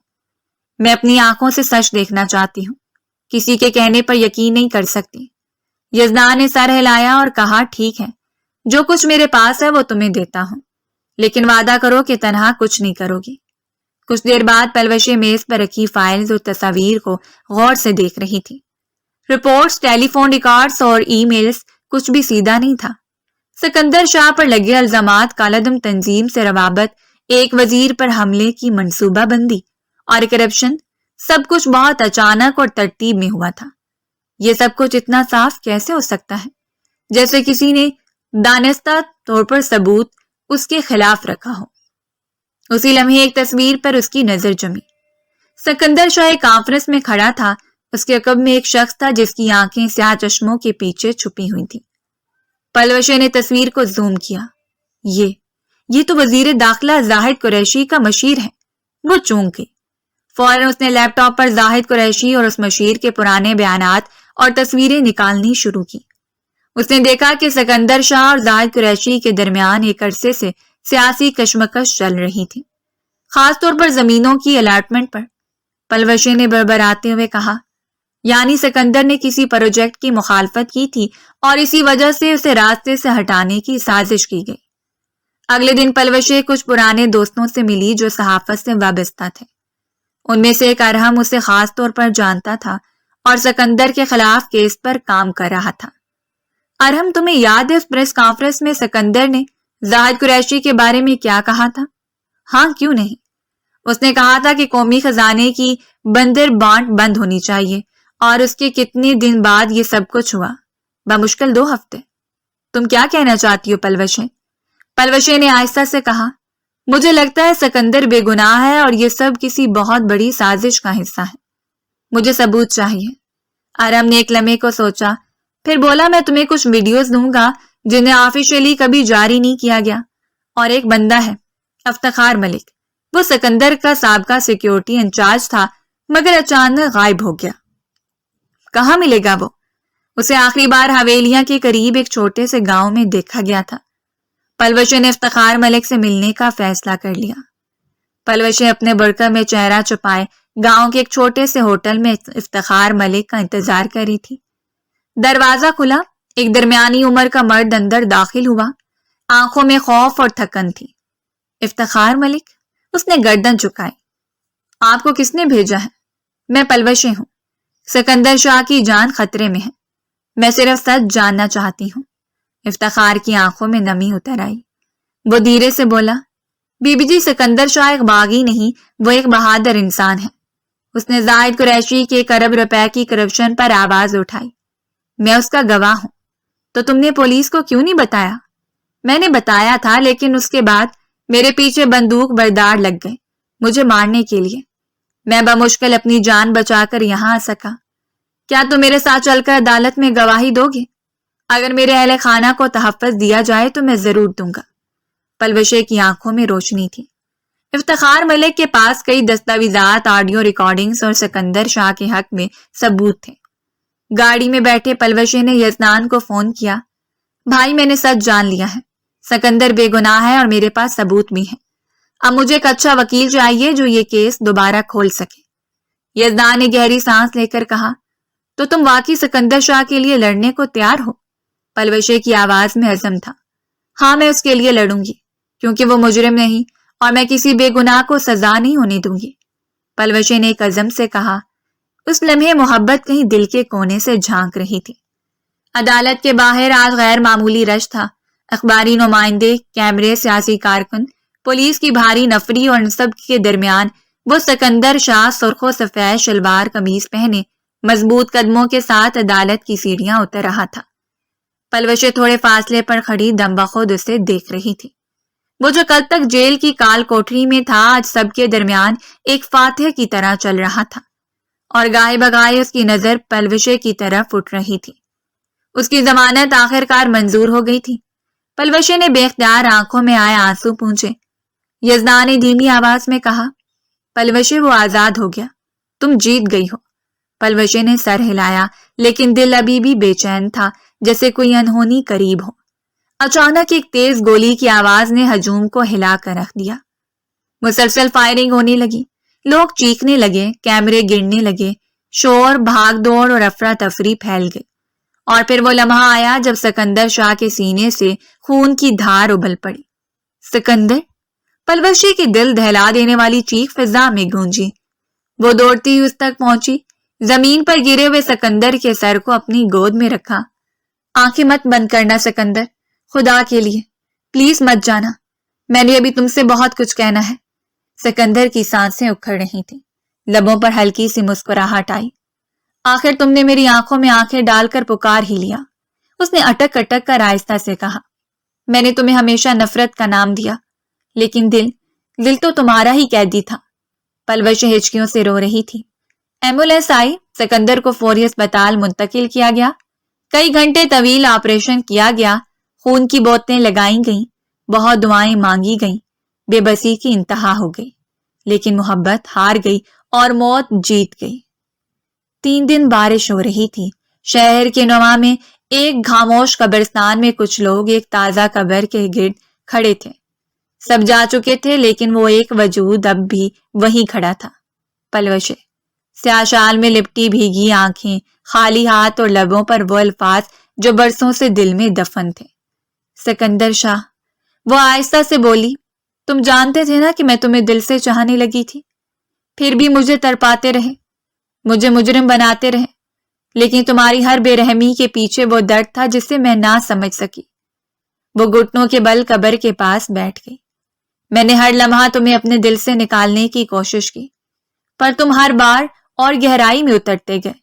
میں اپنی آنکھوں سے سچ دیکھنا چاہتی ہوں، کسی کے کہنے پر یقین نہیں کر سکتی۔ یزدان نے سر ہلایا اور کہا، ٹھیک ہے، جو کچھ میرے پاس ہے وہ تمہیں دیتا ہوں، لیکن وعدہ کرو کہ تنہا کچھ نہیں کرو گی۔ کچھ دیر بعد پلوشے میز پر رکھی فائلز اور تصاویر کو غور سے دیکھ رہی تھی۔ رپورٹس، ٹیلی فون ریکارڈز اور ای میلز، کچھ بھی سیدھا نہیں تھا۔ سکندر شاہ پر لگے الزامات، کالعدم تنظیم سے روابط، ایک وزیر پر حملے کی منصوبہ بندی اور کرپشن، سب کچھ بہت اچانک اور ترتیب میں ہوا تھا۔ یہ سب کچھ اتنا صاف کیسے ہو سکتا ہے؟ جیسے کسی نے دانستہ طور پر ثبوت اس کے خلاف رکھا ہو۔ اسی لمحے ایک تصویر پر اس کی نظر جمی۔ سکندر شاہ ایک کانفرنس میں کھڑا تھا، اس کے عقب میں ایک شخص تھا جس کی آنکھیں سیاہ چشموں کے پیچھے چھپی ہوئی تھیں۔ پلوشے نے تصویر کو زوم کیا۔ یہ تو وزیر داخلہ زاہد قریشی کا مشیر ہے۔ وہ چونک گئی۔ فوراً اس نے لیپ ٹاپ پر زاہد قریشی اور اس مشیر کے پرانے بیانات اور تصویریں نکالنی شروع کی۔ اس نے دیکھا کہ سکندر شاہ اور زاہد قریشی کے درمیان ایک عرصے سے سیاسی کشمکش چل رہی تھی، خاص طور پر زمینوں کی الاٹمنٹ پر۔ پلوشے نے بڑبڑاتے ہوئے کہا، یعنی سکندر نے کسی پروجیکٹ کی مخالفت کی تھی اور اسی وجہ سے اسے راستے سے ہٹانے کی سازش کی گئی۔ اگلے دن پلوشے کچھ پرانے دوستوں سے ملی جو صحافت سے وابستہ تھے۔ ان میں سے ایک ارحم اسے خاص طور پر جانتا تھا اور سکندر کے خلاف کیس پر کام کر رہا تھا۔ ارحم، تمہیں یاد ہے اس پریس کانفرنس میں سکندر نے زاہد قریشی کے بارے میں کیا کہا تھا؟ ہاں، کیوں نہیں؟ اس نے کہا تھا کہ قومی خزانے کی بندر بانٹ بند ہونی چاہیے، اور اس کے کتنے دن بعد یہ سب کچھ ہوا؟ بمشکل 2 ہفتے۔ تم کیا کہنا چاہتی ہو پلوشے؟ پلوشے نے آہستہ سے کہا، مجھے لگتا ہے سکندر بے گناہ ہے اور یہ سب کسی بہت بڑی سازش کا حصہ ہے۔ مجھے ثبوت چاہیے۔ ارحم نے ایک لمحے کو سوچا، پھر بولا، میں تمہیں کچھ ویڈیوز دوں گا جنہیں آفیشیلی کبھی جاری نہیں کیا گیا، اور ایک بندہ ہے، افتخار ملک۔ وہ سکندر کا سابقہ سیکیورٹی انچارج تھا، مگر اچانک غائب ہو گیا۔ کہاں ملے گا وہ؟ اسے آخری بار حویلیاں کے قریب ایک چھوٹے سے گاؤں میں دیکھا گیا تھا۔ پلوشے نے افتخار ملک سے ملنے کا فیصلہ کر لیا۔ پلوشے اپنے برقع میں چہرہ چھپائے گاؤں کے ایک چھوٹے سے ہوٹل میں افتخار ملک کا انتظار کر رہی تھی۔ دروازہ کھلا، ایک درمیانی عمر کا مرد اندر داخل ہوا، آنکھوں میں خوف اور تھکن تھی۔ افتخار ملک؟ اس نے گردن جھکائی۔ آپ کو کس نے بھیجا ہے؟ میں پلوشے ہوں۔ سکندر شاہ کی جان خطرے میں ہے، میں صرف سچ جاننا چاہتی ہوں۔ افتخار کی آنکھوں میں نمی اتر آئی۔ وہ دھیرے سے بولا، بی بی جی، سکندر شاہ ایک باغی نہیں، وہ ایک بہادر انسان ہے۔ اس نے زاہد قریشی کے 1 ارب روپے کی کرپشن پر آواز اٹھائی۔ میں اس کا گواہ ہوں۔ تو تم نے پولیس کو کیوں نہیں بتایا؟ میں نے بتایا تھا، لیکن اس کے بعد میرے پیچھے بندوق بردار لگ گئے مجھے مارنے کے لیے۔ میں بمشکل اپنی جان بچا کر یہاں آ سکا۔ کیا تم میرے ساتھ چل کر عدالت میں گواہی دو گے؟ اگر میرے اہل خانہ کو تحفظ دیا جائے تو میں ضرور دوں گا۔ پلوشے کی آنکھوں میں روشنی تھی۔ افتخار ملک کے پاس کئی دستاویزات، آڈیو ریکارڈنگز اور سکندر شاہ کے حق میں ثبوت تھے۔ گاڑی میں بیٹھے پلوشے نے یزدان کو فون کیا، بھائی، میں نے سچ جان لیا ہے، سکندر بے گناہ ہے اور میرے پاس ثبوت بھی ہے۔ اب مجھے ایک اچھا وکیل چاہیے جو یہ کیس دوبارہ کھول سکے۔ یزدان نے گہری سانس لے کر کہا، تو تم واقعی سکندر شاہ کے لیے لڑنے کو تیار ہو؟ پلوشے کی آواز میں عزم تھا۔ ہاں، میں اس کے لیے لڑوں گی، کیونکہ وہ مجرم نہیں اور میں کسی بے گناہ کو سزا نہیں ہونے دوں گی۔ پلوشے نے ایک عزم سے کہا۔ اس لمحے محبت کہیں دل کے کونے سے جھانک رہی تھی۔ عدالت کے باہر آج غیر معمولی رش تھا۔ اخباری نمائندے، کیمرے، سیاسی کارکن، پولیس کی بھاری نفری، اور ان سب کے درمیان وہ سکندر شاہ سرخ و سفید شلوار قمیض پہنے مضبوط قدموں کے ساتھ عدالت کی سیڑھیاں اتر رہا تھا۔ پلوشے تھوڑے فاصلے پر کھڑی دم بخود اسے دیکھ رہی تھی۔ وہ جو کل تک جیل کی کال کوٹری میں تھا، آج سب کے درمیان ایک فاتح کی طرح چل رہا تھا، اور گاہے بگاہے اس کی نظر پلوشے کی طرف اٹھ رہی تھی۔ اس کی ضمانت آخرکار منظور ہو گئی تھی۔ پلوشے نے بے اختیار آنکھوں میں آئے آنسو پونچھے۔ یزدان نے دھیمی آواز میں کہا، پلوشے، وہ آزاد ہو گیا، تم جیت گئی ہو۔ پلوشے نے سر ہلایا، لیکن دل ابھی بھی بے چین تھا، جیسے کوئی انہونی قریب ہو۔ اچانک ایک تیز گولی کی آواز نے ہجوم کو ہلا کر رکھ دیا۔ مسلسل فائرنگ ہونے لگی، لوگ چیخنے لگے، کیمرے گرنے لگے، شور، بھاگ دوڑ اور افراتفری پھیل گئی، اور پھر وہ لمحہ آیا جب سکندر شاہ کے سینے سے خون کی دھار ابل پڑی۔ سکندر! پلوشی کی دل دہلا دینے والی چیخ فضا میں گونجی۔ وہ دوڑتی ہوئی اس تک پہنچی، زمین پر گرے ہوئے سکندر کے سر کو اپنی گود میں رکھا۔ آنکھیں مت بند کرنا سکندر، خدا کے لیے پلیز مت جانا، میں نے ابھی تم سے بہت کچھ کہنا ہے۔ سکندر کی سانسیں اکھڑ رہی تھیں، لبوں پر ہلکی سی مسکراہٹ آئی۔ آخر تم نے میری آنکھوں میں آنکھیں ڈال کر پکار ہی لیا، اس نے اٹک اٹک کر آہستہ سے کہا۔ میں نے تمہیں ہمیشہ نفرت کا نام دیا، لیکن دل تو تمہارا ہی قیدی تھا۔ پلوش ہچکیوں سے رو رہی تھی۔ ایمبولینس آئی، سکندر کو فوری اسپتال منتقل کیا گیا۔ کئی گھنٹے طویل آپریشن کیا گیا، خون کی بوتلیں لگائی گئیں، بہت دعائیں مانگی گئیں، بے بسی کی انتہا ہو گئی، لیکن محبت ہار گئی اور موت جیت گئی۔ 3 دن بارش ہو رہی تھی۔ شہر کے نواں میں ایک خاموش قبرستان میں کچھ لوگ ایک تازہ قبر کے گرد کھڑے تھے۔ سب جا چکے تھے، لیکن وہ ایک وجود اب بھی وہیں کھڑا تھا، پلوشے۔ سیاہ شال میں لپٹی بھیگی آنکھیں، خالی ہاتھ اور لبوں پر وہ الفاظ جو برسوں سے دل میں دفن تھے۔ سکندر شاہ، وہ آہستہ سے بولی، تم جانتے تھے نا کہ میں تمہیں دل سے چاہنے لگی تھی، پھر بھی مجھے تڑپاتے رہے، مجھے مجرم بناتے رہے، لیکن تمہاری ہر بے رحمی کے پیچھے وہ درد تھا جسے میں نہ سمجھ سکی۔ وہ گھٹنوں کے بل قبر کے پاس بیٹھ گئی۔ میں نے ہر لمحہ تمہیں اپنے دل سے نکالنے کی کوشش کی، پر تم ہر بار اور گہرائی میں اترتے گئے۔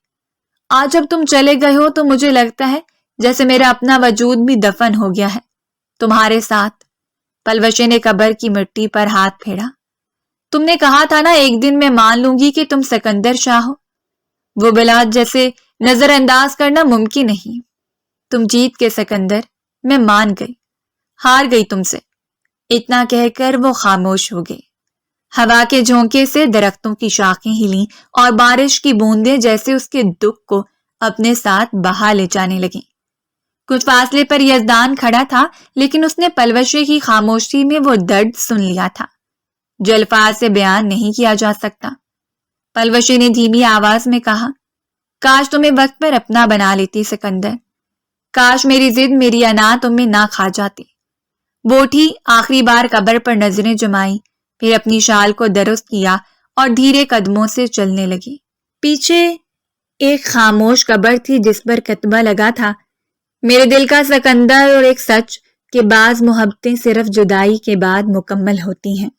آج جب تم چلے گئے ہو تو مجھے لگتا ہے جیسے میرا اپنا وجود بھی دفن ہو گیا ہے تمہارے ساتھ۔ پلوشے نے قبر کی مٹی پر ہاتھ پھیرا۔ تم نے کہا تھا نا ایک دن میں مان لوں گی کہ تم سکندر شاہ ہو، وہ بلاد جیسے نظر انداز کرنا ممکن نہیں۔ تم جیت کے سکندر، میں مان گئی، ہار گئی تم سے۔ اتنا کہہ کر وہ خاموش ہو گئی۔ ہوا کے جھونکے سے درختوں کی شاخیں ہلیں اور بارش کی بوندیں جیسے اس کے دکھ کو اپنے ساتھ بہا لے جانے لگیں۔ کچھ فاصلے پر یزدان کھڑا تھا، لیکن اس نے پلوشے کی خاموشی میں وہ درد سن لیا تھا جو الفاظ سے بیان نہیں کیا جا سکتا۔ پلوشے نے دھیمی آواز میں کہا، کاش تمہیں وقت پر اپنا بنا لیتی سکندر، کاش میری ضد میری انا تمہیں نہ کھا جاتی۔ وہ اٹھی، آخری بار قبر پر نظریں جمائی، پھر اپنی شال کو درست کیا اور دھیرے قدموں سے چلنے لگی۔ پیچھے ایک خاموش قبر تھی جس پر کتبہ لگا تھا، میرے دل کا سکندر، اور ایک سچ کہ بعض محبتیں صرف جدائی کے بعد مکمل ہوتی ہیں۔